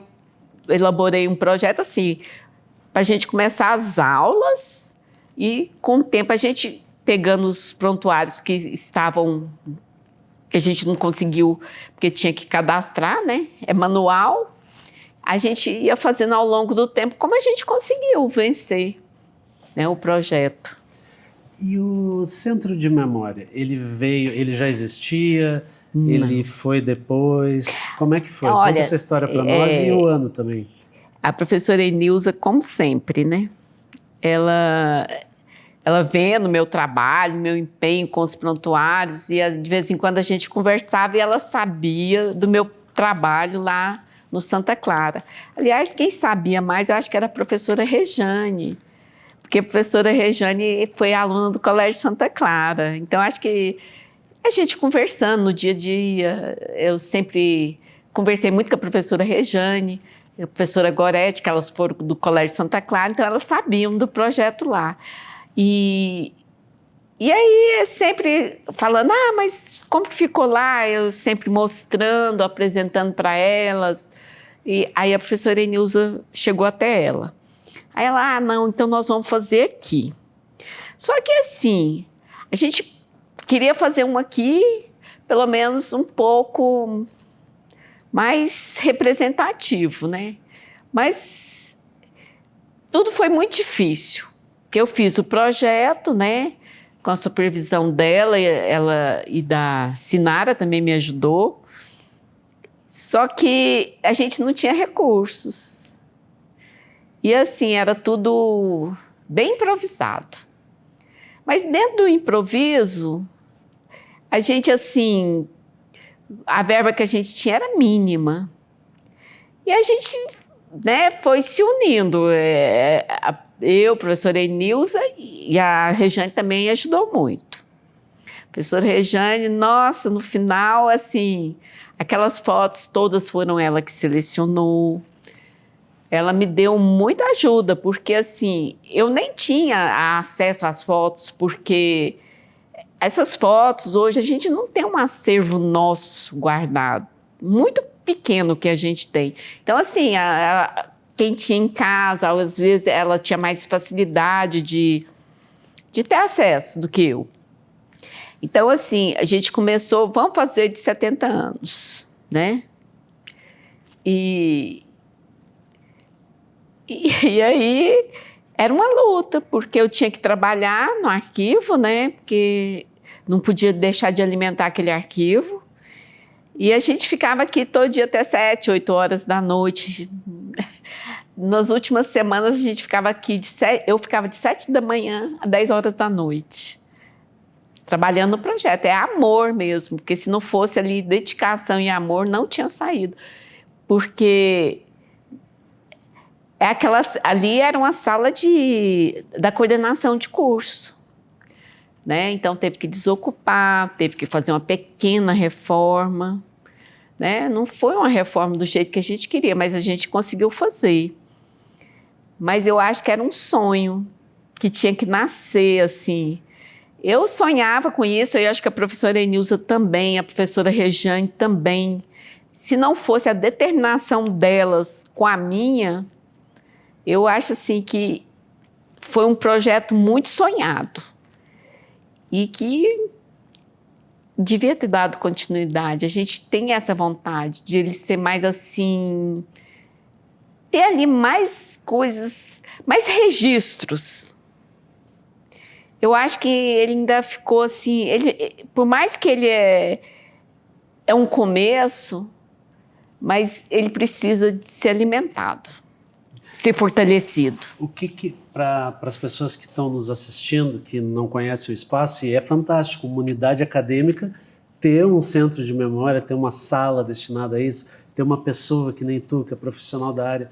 elaborei um projeto assim, para a gente começar as aulas e com o tempo a gente pegando os prontuários que estavam, que a gente não conseguiu, porque tinha que cadastrar, né? É manual. A gente ia fazendo ao longo do tempo como a gente conseguiu vencer, né, o projeto. E o Centro de Memória, ele já existia? Não. Ele foi depois? Como é que foi? Olha, conta essa história para nós e o ano também. A professora Enilza, como sempre, né? Ela vendo meu trabalho, meu empenho com os prontuários, e de vez em quando a gente conversava e ela sabia do meu trabalho lá no Santa Clara. Aliás, quem sabia mais, eu acho que era a professora Rejane, porque a professora Rejane foi aluna do Colégio Santa Clara. Então, acho que a gente conversando no dia a dia, eu sempre conversei muito com a professora Rejane, a professora Gorete, que elas foram do Colégio Santa Clara, então elas sabiam do projeto lá. E aí, sempre falando, mas como que ficou lá? Eu sempre mostrando, apresentando para elas. E aí a professora Enilza chegou até ela. Aí ela, não, então nós vamos fazer aqui. Só que assim, a gente queria fazer um aqui, pelo menos um pouco mais representativo, né? Mas tudo foi muito difícil. Porque eu fiz o projeto, né? Com a supervisão dela, ela e da Sinara também me ajudou. Só que a gente não tinha recursos. E assim, era tudo bem improvisado. Mas dentro do improviso, a gente assim, a verba que a gente tinha era mínima. E a gente, né, foi se unindo. Eu, a professora Enilza, e a Rejane também ajudou muito. Professora Rejane, nossa, no final, assim, aquelas fotos todas foram ela que selecionou. Ela me deu muita ajuda, porque assim, eu nem tinha acesso às fotos, porque essas fotos, hoje, a gente não tem um acervo nosso guardado, muito pequeno que a gente tem. Então, assim, quem tinha em casa, às vezes, ela tinha mais facilidade de ter acesso do que eu. Então, assim, a gente começou, vamos fazer de 70 anos, né? E aí era uma luta, porque eu tinha que trabalhar no arquivo, né? Porque não podia deixar de alimentar aquele arquivo. E a gente ficava aqui todo dia até 7, 8 horas da noite. Nas últimas semanas a gente ficava aqui, eu ficava de 7 da manhã a 10 horas da noite, trabalhando no projeto. É amor mesmo, porque se não fosse ali dedicação e amor, não tinha saído. Porque ali era uma sala da coordenação de curso, né? Então teve que desocupar, teve que fazer uma pequena reforma, né? Não foi uma reforma do jeito que a gente queria, mas a gente conseguiu fazer. Mas eu acho que era um sonho que tinha que nascer, assim. Eu sonhava com isso, eu acho que a professora Enilza também, a professora Rejane também. Se não fosse a determinação delas com a minha, eu acho assim que foi um projeto muito sonhado e que devia ter dado continuidade. A gente tem essa vontade de ele ser mais assim, ter ali mais coisas, mais registros. Eu acho que ele ainda ficou assim, por mais que ele é um começo, mas ele precisa de ser alimentado, ser fortalecido. O que para as pessoas que estão nos assistindo, que não conhecem o espaço, e é fantástico, uma unidade acadêmica, ter um centro de memória, ter uma sala destinada a isso, ter uma pessoa que nem tu, que é profissional da área.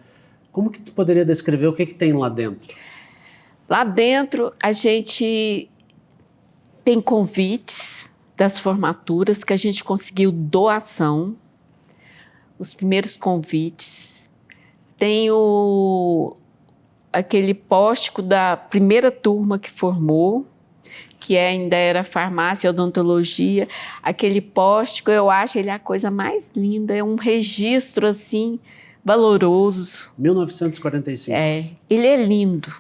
Como que tu poderia descrever o que tem lá dentro? Lá dentro a gente tem convites das formaturas que a gente conseguiu doação, os primeiros convites. Tem aquele pórtico da primeira turma que formou, que ainda era farmácia e odontologia. Aquele pórtico, eu acho ele a coisa mais linda, é um registro assim valoroso. 1945. Ele é lindo.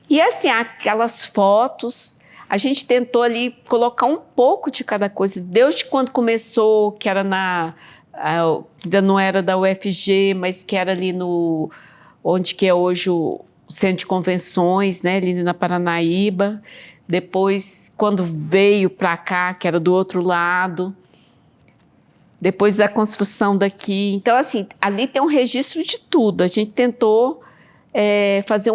E assim, aquelas fotos, a gente tentou ali colocar um pouco de cada coisa. Desde quando começou, que era ainda não era da UFG, mas que era ali onde que é hoje o Centro de Convenções, né, ali na Paranaíba. Depois, quando veio para cá, que era do outro lado. Depois da construção daqui. Então, assim, ali tem um registro de tudo. A gente tentou fazer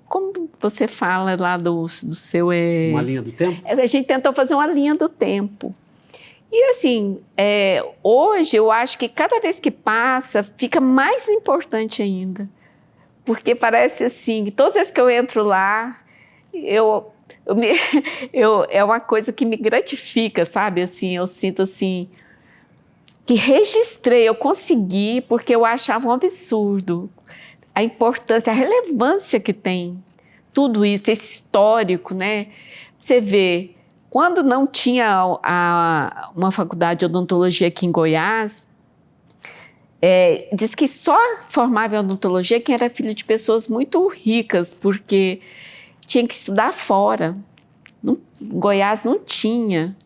como você fala lá do seu... Uma linha do tempo? A gente tentou fazer uma linha do tempo. E assim, hoje eu acho que cada vez que passa, fica mais importante ainda. Porque parece assim, todas as vezes que eu entro lá, é uma coisa que me gratifica, sabe? Assim, eu sinto assim, que registrei, eu consegui, porque eu achava um absurdo a importância, a relevância que tem tudo isso, esse histórico, né? Você vê, quando não tinha uma faculdade de odontologia aqui em Goiás, diz que só formava em odontologia quem era filho de pessoas muito ricas, porque tinha que estudar fora. Goiás não tinha.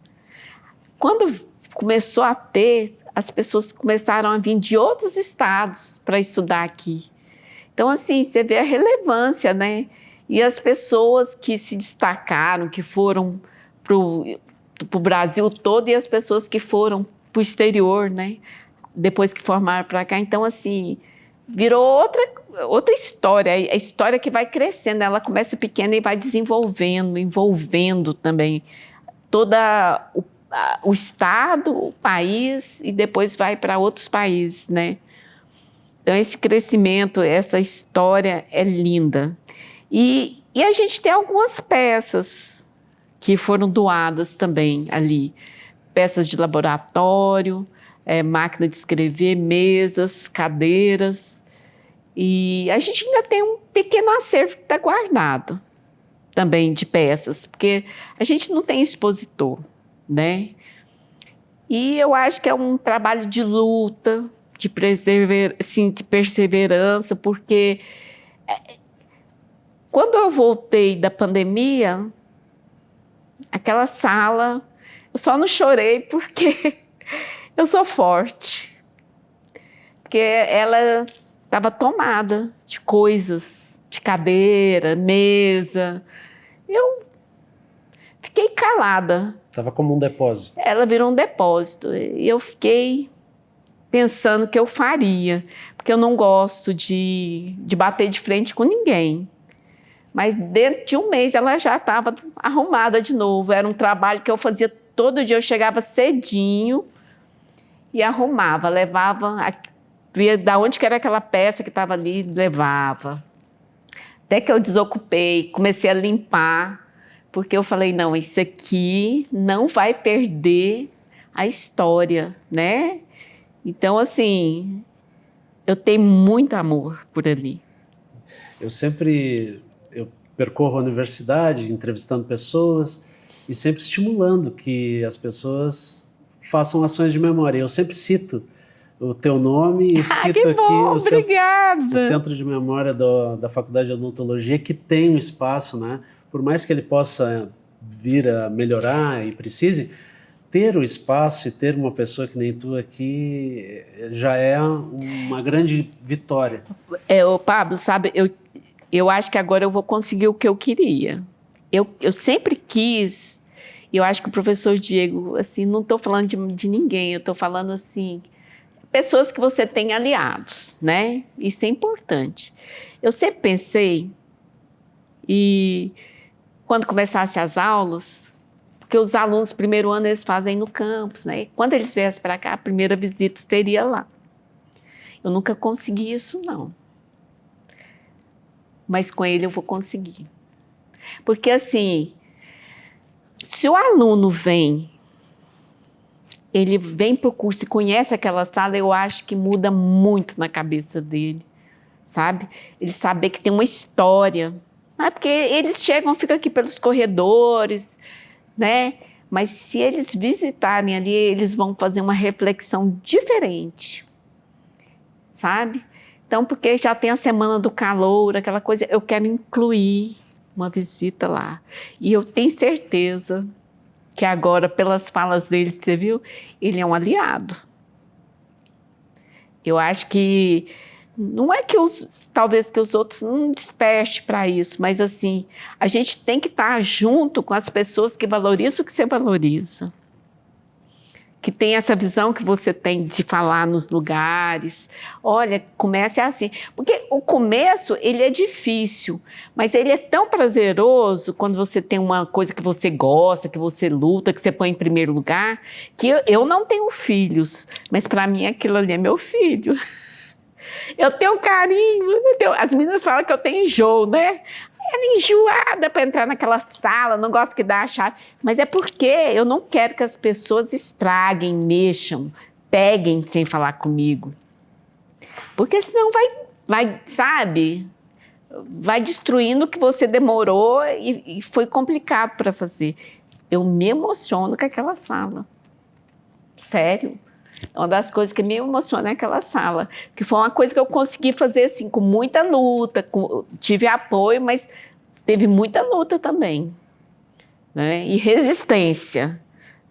Quando começou a ter, as pessoas começaram a vir de outros estados para estudar aqui. Então, assim, você vê a relevância, né? E as pessoas que se destacaram, que foram para o Brasil todo, e as pessoas que foram para o exterior, né? Depois que formaram para cá. Então, assim, virou outra história. A história que vai crescendo, ela começa pequena e vai desenvolvendo, envolvendo também todo o estado, o país, e depois vai para outros países, né? Então, esse crescimento, essa história é linda. E E a gente tem algumas peças que foram doadas também ali. Peças de laboratório, máquina de escrever, mesas, cadeiras. E a gente ainda tem um pequeno acervo que está guardado também de peças, porque a gente não tem expositor, né? E eu acho que é um trabalho de luta, de perseverança, porque quando eu voltei da pandemia, aquela sala, eu só não chorei porque eu sou forte. Porque ela estava tomada de coisas, de cadeira, mesa. Eu fiquei calada. Estava como um depósito. Ela virou um depósito. E eu fiquei pensando o que eu faria. Porque eu não gosto de bater de frente com ninguém. Mas dentro de um mês ela já estava arrumada de novo. Era um trabalho que eu fazia todo dia. Eu chegava cedinho e arrumava, levava, via da onde que era aquela peça que estava ali, levava. Até que eu desocupei, comecei a limpar, porque eu falei, não, isso aqui não vai perder a história, né? Então, assim, eu tenho muito amor por ali. Eu percorro a universidade, entrevistando pessoas e sempre estimulando que as pessoas façam ações de memória. Eu sempre cito o teu nome e cito que aqui bom, o obrigada. Centro de Memória da Faculdade de Odontologia, que tem um espaço, né? Por mais que ele possa vir a melhorar e precise, ter o espaço e ter uma pessoa que nem tu aqui já é uma grande vitória. Pablo, sabe, eu acho que agora eu vou conseguir o que eu queria. Eu sempre quis, eu acho que o professor Diego, assim, não estou falando de ninguém, eu estou falando assim, pessoas que você tem aliados, né? Isso é importante. Eu sempre pensei, e quando começassem as aulas, porque os alunos, primeiro ano, eles fazem no campus, né? Quando eles viessem para cá, a primeira visita seria lá. Eu nunca consegui isso, não. Mas com ele eu vou conseguir. Porque, assim, se o aluno ele vem para o curso e conhece aquela sala, eu acho que muda muito na cabeça dele, sabe? Ele saber que tem uma história. Porque eles chegam, ficam aqui pelos corredores, né? Mas se eles visitarem ali, eles vão fazer uma reflexão diferente, sabe? Então, porque já tem a Semana do Calouro, aquela coisa, eu quero incluir uma visita lá. E eu tenho certeza que agora, pelas falas dele, você viu, ele é um aliado. Eu acho que não é que talvez que os outros não despertem para isso, mas assim, a gente tem que estar junto com as pessoas que valorizam o que você valoriza. Que tem essa visão que você tem de falar nos lugares. Olha, comece assim. Porque o começo, ele é difícil, mas ele é tão prazeroso quando você tem uma coisa que você gosta, que você luta, que você põe em primeiro lugar, que eu não tenho filhos, mas para mim aquilo ali é meu filho. Eu tenho carinho, as meninas falam que eu tenho enjoo, né? Ela enjoada para entrar naquela sala, não gosto que dá a chave. Mas é porque eu não quero que as pessoas estraguem, mexam, peguem sem falar comigo. Porque senão vai, sabe, vai destruindo o que você demorou e foi complicado para fazer. Eu me emociono com aquela sala. Sério. É uma das coisas que me emociona é aquela sala. Que foi uma coisa que eu consegui fazer assim, com muita luta, tive apoio, mas teve muita luta também, né? E resistência.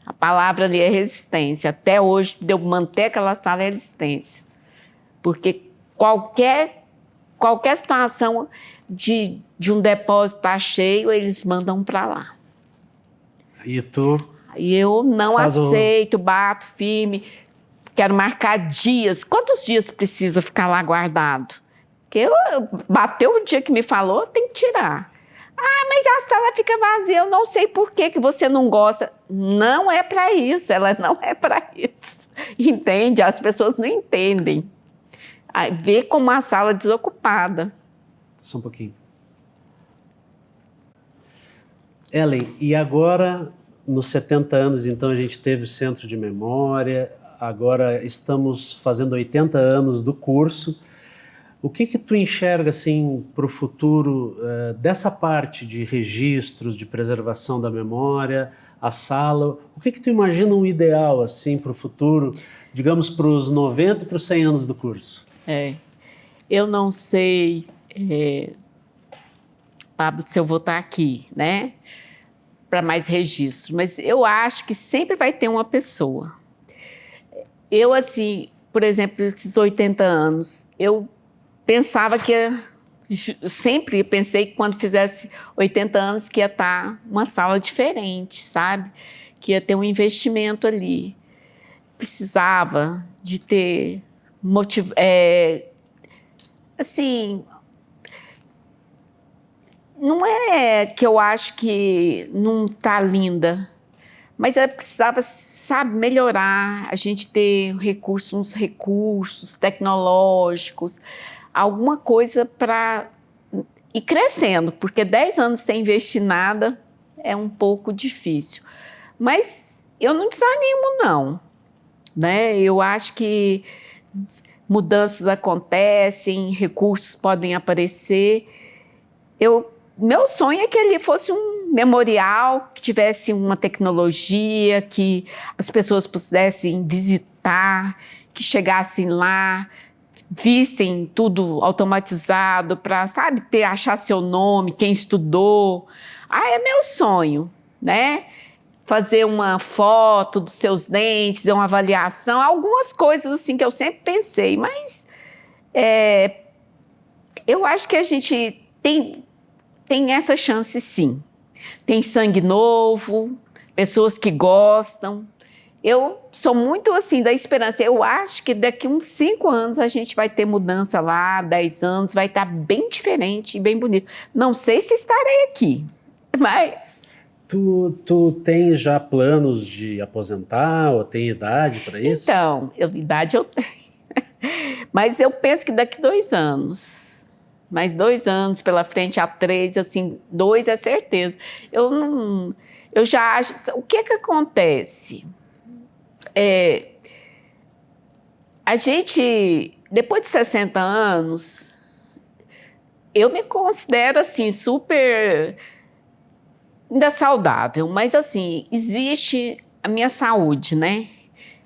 A palavra ali é resistência. Até hoje, de eu manter aquela sala é resistência. Porque qualquer situação de um depósito estar cheio, eles mandam para lá. E tu? E eu não aceito, bato firme. Quero marcar dias. Quantos dias precisa ficar lá guardado? Porque bateu o dia que me falou, tem que tirar. Ah, mas a sala fica vazia. Eu não sei por que você não gosta. Não é para isso. Ela não é para isso. Entende? As pessoas não entendem. Vê como a sala é desocupada. Só um pouquinho. Ellen, e agora, nos 70 anos, então, a gente teve o Centro de Memória, agora estamos fazendo 80 anos do curso. O que tu enxerga, assim, para o futuro dessa parte de registros, de preservação da memória, a sala? O que tu imagina um ideal, assim, para o futuro, digamos, para os 90 e para os 100 anos do curso? Eu não sei, Pablo, se eu vou estar aqui, né, para mais registro, mas eu acho que sempre vai ter uma pessoa. Eu, assim, por exemplo, esses 80 anos, eu pensava sempre pensei que quando fizesse 80 anos que ia estar uma sala diferente, sabe? Que ia ter um investimento ali. Precisava de ter assim, não é que eu acho que não está linda, mas eu precisava, sabe, melhorar, a gente ter uns recursos tecnológicos, alguma coisa para ir crescendo, porque 10 anos sem investir nada é um pouco difícil. Mas eu não desanimo, não, né? Eu acho que mudanças acontecem, recursos podem aparecer. Meu sonho é que ali fosse um memorial, que tivesse uma tecnologia, que as pessoas pudessem visitar, que chegassem lá, vissem tudo automatizado para, sabe, achar seu nome, quem estudou. É meu sonho, né? Fazer uma foto dos seus dentes, uma avaliação, algumas coisas assim que eu sempre pensei, mas eu acho que a gente tem essa chance, sim. Tem sangue novo, pessoas que gostam. Eu sou muito assim da esperança. Eu acho que daqui uns 5 anos a gente vai ter mudança lá, 10 anos, vai estar bem diferente e bem bonito. Não sei se estarei aqui, mas... Tu tem já planos de aposentar ou tem idade para isso? Então, idade eu tenho. Mas eu penso que daqui 2 anos. Mais 2 anos pela frente, a 3, assim, 2 é certeza. Eu já acho... O que acontece? A gente, depois de 60 anos, eu me considero assim, super ainda saudável, mas assim, existe a minha saúde, né?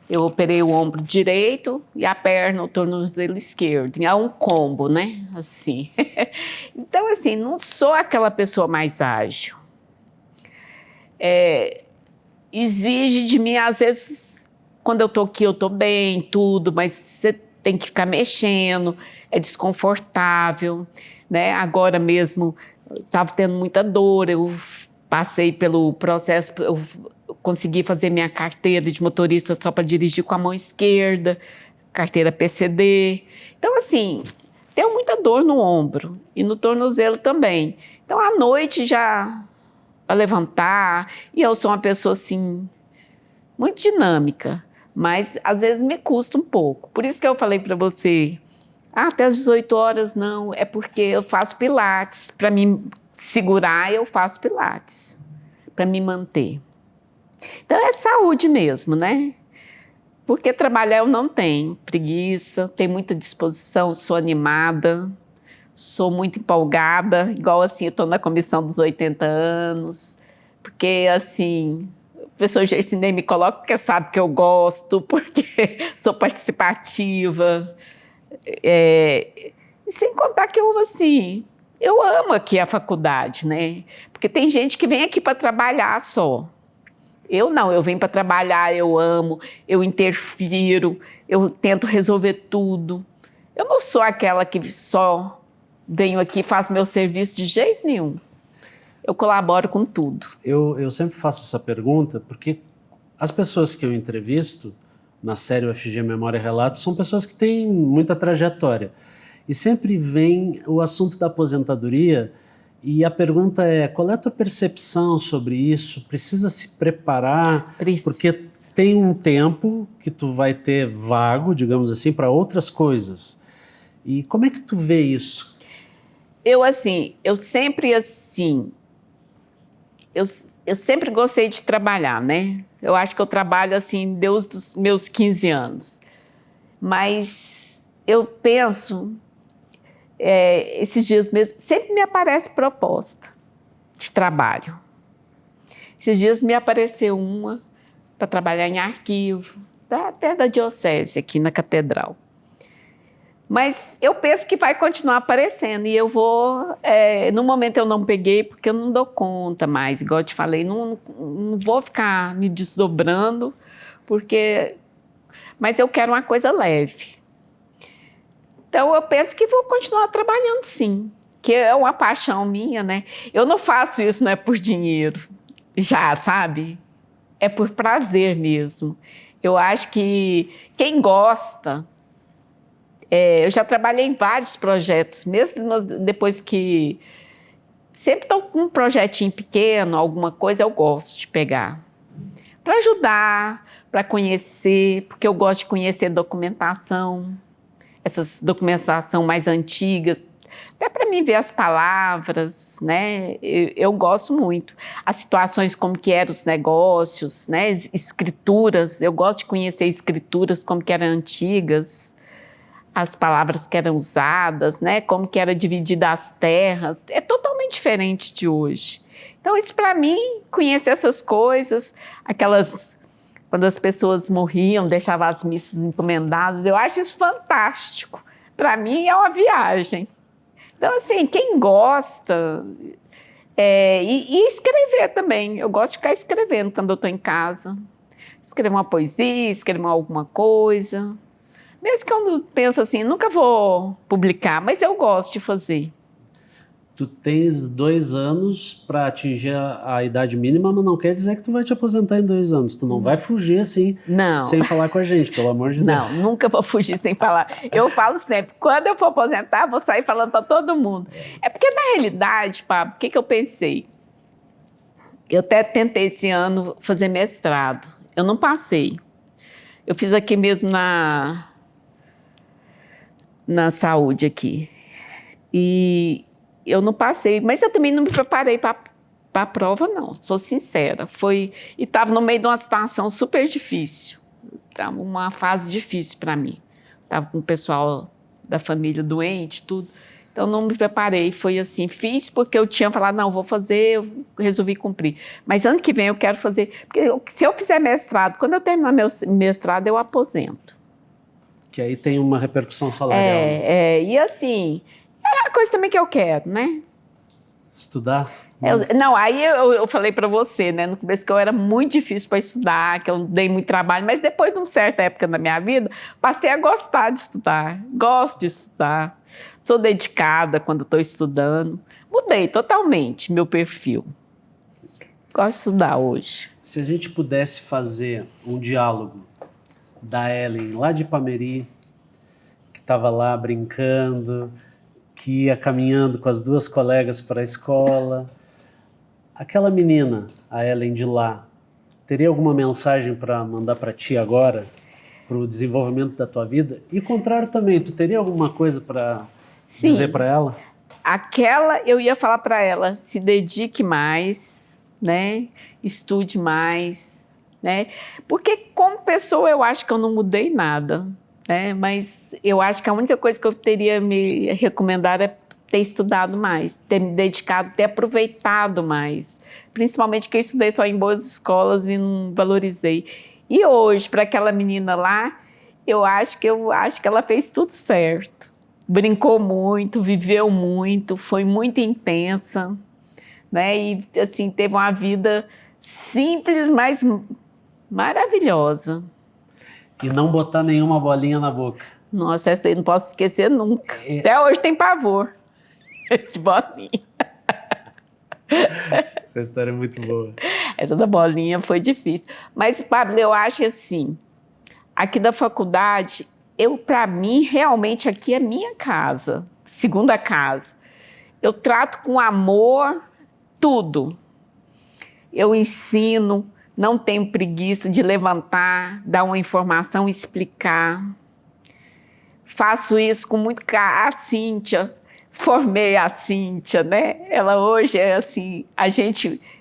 Eu operei o ombro direito e a perna, o tornozelo esquerdo. É um combo, né? Assim. Então, assim, não sou aquela pessoa mais ágil. Exige de mim, às vezes, quando eu tô aqui, eu tô bem, tudo, mas você tem que ficar mexendo, é desconfortável, né? Agora mesmo, eu estava tendo muita dor, eu passei pelo processo, eu consegui fazer minha carteira de motorista só para dirigir com a mão esquerda, carteira PCD. Então, assim, tenho muita dor no ombro e no tornozelo também. Então, à noite já para levantar, e eu sou uma pessoa, assim, muito dinâmica, mas às vezes me custa um pouco. Por isso que eu falei para você, até as 18 horas não, é porque eu faço pilates, para me segurar eu faço pilates, para me manter. Então é saúde mesmo, né? Porque trabalhar eu não tenho preguiça, tenho muita disposição, sou animada, sou muito empolgada, igual assim, eu estou na comissão dos 80 anos, porque assim, o professor Gersinei me coloca porque sabe que eu gosto, porque sou participativa, e sem contar que eu, assim, eu amo aqui a faculdade, né? Porque tem gente que vem aqui para trabalhar só. Eu não, eu venho para trabalhar, eu amo, eu interfiro, eu tento resolver tudo. Eu não sou aquela que só venho aqui e faço meu serviço de jeito nenhum. Eu colaboro com tudo. Eu sempre faço essa pergunta porque as pessoas que eu entrevisto na série UFG Memória e Relatos são pessoas que têm muita trajetória. E sempre vem o assunto da aposentadoria e a pergunta é, qual é a tua percepção sobre isso? Precisa se preparar? Porque tem um tempo que tu vai ter vago, digamos assim, para outras coisas. E como é que tu vê isso? Eu sempre assim, eu sempre gostei de trabalhar, né? Eu acho que eu trabalho assim desde os meus 15 anos. Mas eu penso, esses dias mesmo, sempre me aparece proposta de trabalho. Esses dias me apareceu uma para trabalhar em arquivo, até da diocese aqui na catedral. Mas eu penso que vai continuar aparecendo e eu vou... no momento eu não peguei porque eu não dou conta mais, igual eu te falei, não vou ficar me desdobrando, mas eu quero uma coisa leve. Então eu penso que vou continuar trabalhando sim, que é uma paixão minha, né? Eu não faço isso, não é por dinheiro, já, sabe? É por prazer mesmo. Eu acho que quem gosta... eu já trabalhei em vários projetos, mesmo depois que... Sempre estou com um projetinho pequeno, alguma coisa eu gosto de pegar. Para ajudar, para conhecer, porque eu gosto de conhecer documentação, essas documentação mais antigas, até para mim ver as palavras, né? Eu gosto muito. As situações como que eram os negócios, né? Escrituras, eu gosto de conhecer escrituras como que eram antigas, as palavras que eram usadas, né? Como que era dividida as terras, é totalmente diferente de hoje. Então isso para mim, conhecer essas coisas, quando as pessoas morriam, deixavam as missas encomendadas, eu acho isso fantástico. Para mim é uma viagem. Então assim, quem gosta, e escrever também, eu gosto de ficar escrevendo quando eu estou em casa. Escrever uma poesia, escrever alguma coisa. Mesmo que eu não penso assim, nunca vou publicar, mas eu gosto de fazer. Tu tens 2 anos para atingir a idade mínima, mas não quer dizer que tu vai te aposentar em 2 anos. Tu não vai fugir assim, sem falar com a gente, pelo amor de Deus. Não, nunca vou fugir sem falar. Eu falo sempre, quando eu for aposentar, vou sair falando para todo mundo. É porque, na realidade, Pablo, o que eu pensei? Eu até tentei esse ano fazer mestrado. Eu não passei. Eu fiz aqui mesmo na saúde aqui. E eu não passei, mas eu também não me preparei para a prova, não, sou sincera. E estava no meio de uma situação super difícil, estava uma fase difícil para mim. Estava com o pessoal da família doente, tudo. Então não me preparei, foi assim, fiz porque eu tinha falado, não, vou fazer, eu resolvi cumprir. Mas ano que vem eu quero fazer, porque se eu fizer mestrado, quando eu terminar meu mestrado, eu aposento. Que aí tem uma repercussão salarial. E assim... É uma coisa também que eu quero, né? Estudar? Não, aí eu falei para você, né? No começo que eu era muito difícil para estudar, que eu dei muito trabalho, mas depois de uma certa época da minha vida, passei a gostar de estudar. Gosto de estudar. Sou dedicada quando estou estudando. Mudei totalmente meu perfil. Gosto de estudar hoje. Se a gente pudesse fazer um diálogo da Ellen lá de Ipameri, que estava lá brincando, que ia caminhando com as 2 colegas para a escola. Aquela menina, a Ellen de lá, teria alguma mensagem para mandar para ti agora, para o desenvolvimento da tua vida? E o contrário também, tu teria alguma coisa para dizer para ela? Eu ia falar para ela, se dedique mais, né? Estude mais, né? Porque como pessoa eu acho que eu não mudei nada. Mas eu acho que a única coisa que eu teria me recomendar é ter estudado mais, ter me dedicado, ter aproveitado mais. Principalmente que eu estudei só em boas escolas e não valorizei. E hoje, para aquela menina lá, eu acho que ela fez tudo certo. Brincou muito, viveu muito, foi muito intensa, né? E assim, teve uma vida simples, mas maravilhosa. E não botar nenhuma bolinha na boca. Nossa, essa aí não posso esquecer nunca. Até hoje tem pavor de bolinha. Essa história é muito boa. Essa da bolinha foi difícil. Mas, Pablo, eu acho assim, aqui da faculdade, para mim, realmente aqui é minha casa, segunda casa. Eu trato com amor tudo. Eu ensino, não tenho preguiça de levantar, dar uma informação, explicar. Faço isso com muito carinho. A Cíntia formei a Cíntia, né? Ela hoje é assim,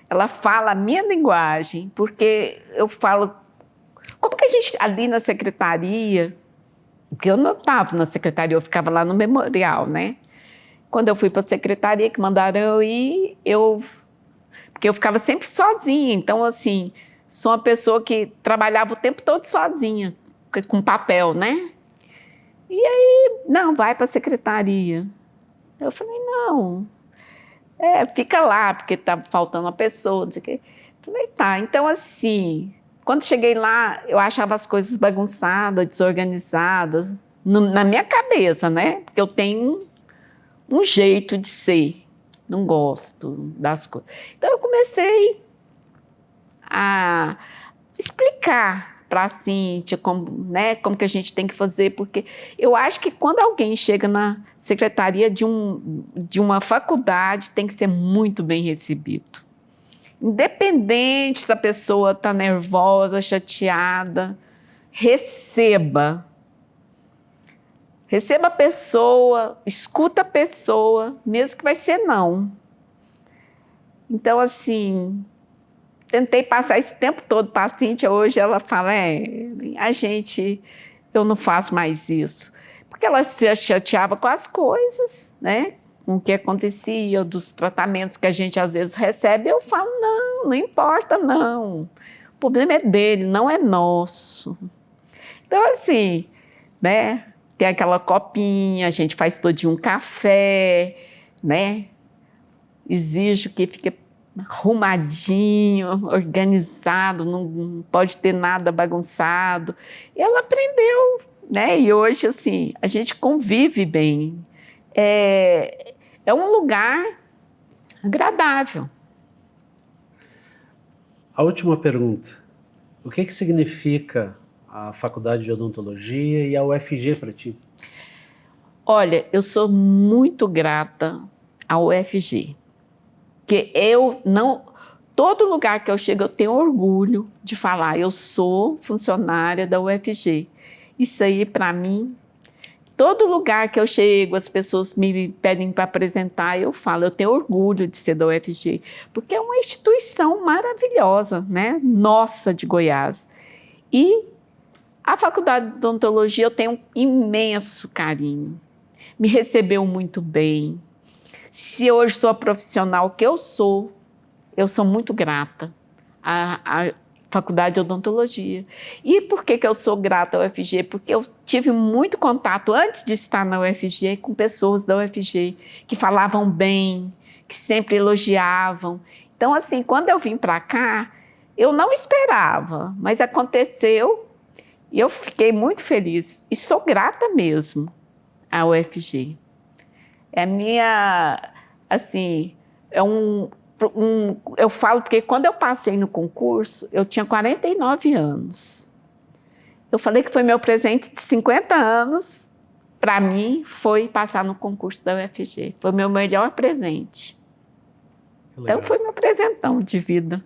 ela fala a minha linguagem, porque eu falo, como que a gente, ali na secretaria, porque eu não estava na secretaria, eu ficava lá no memorial, né? Quando eu fui para a secretaria, que mandaram eu ir, porque eu ficava sempre sozinha, então assim, sou uma pessoa que trabalhava o tempo todo sozinha, com papel, né? E aí, não, vai para a secretaria. Eu falei, não, fica lá, porque tá faltando uma pessoa, não sei o quê. Falei, tá, então assim, quando cheguei lá, eu achava as coisas bagunçadas, desorganizadas, na minha cabeça, né? Porque eu tenho um jeito de ser, não gosto das coisas. Então eu comecei a explicar para a Cíntia como, né, como que a gente tem que fazer, porque eu acho que quando alguém chega na secretaria de uma faculdade, tem que ser muito bem recebido. Independente se a pessoa está nervosa, chateada, receba. Receba a pessoa, escuta a pessoa, mesmo que vai ser não. Então, assim, tentei passar esse tempo todo para a Cíntia. Hoje ela fala, eu não faço mais isso. Porque ela se chateava com as coisas, né? Com o que acontecia, dos tratamentos que a gente às vezes recebe. Eu falo, não importa, não. O problema é dele, não é nosso. Então, assim, né? Tem aquela copinha, a gente faz todo dia um café, né? Exijo que fique arrumadinho, organizado, não pode ter nada bagunçado. E ela aprendeu, né? E hoje, assim, a gente convive bem. É um lugar agradável. A última pergunta. O que significa a Faculdade de Odontologia e a UFG para ti? Olha, eu sou muito grata à UFG. Que todo lugar que eu chego eu tenho orgulho de falar, eu sou funcionária da UFG. Isso aí para mim, todo lugar que eu chego, as pessoas me pedem para apresentar, eu falo, eu tenho orgulho de ser da UFG, porque é uma instituição maravilhosa, né? Nossa, de Goiás. E a Faculdade de Odontologia eu tenho um imenso carinho, me recebeu muito bem. Se hoje sou a profissional que eu sou muito grata à Faculdade de Odontologia. E por que eu sou grata à UFG? Porque eu tive muito contato, antes de estar na UFG, com pessoas da UFG que falavam bem, que sempre elogiavam. Então, assim, quando eu vim para cá, eu não esperava, mas aconteceu e eu fiquei muito feliz. E sou grata mesmo à UFG. É minha, assim, eu falo porque quando eu passei no concurso, eu tinha 49 anos. Eu falei que foi meu presente de 50 anos, para mim, foi passar no concurso da UFG. Foi meu melhor presente. Então foi meu presentão de vida.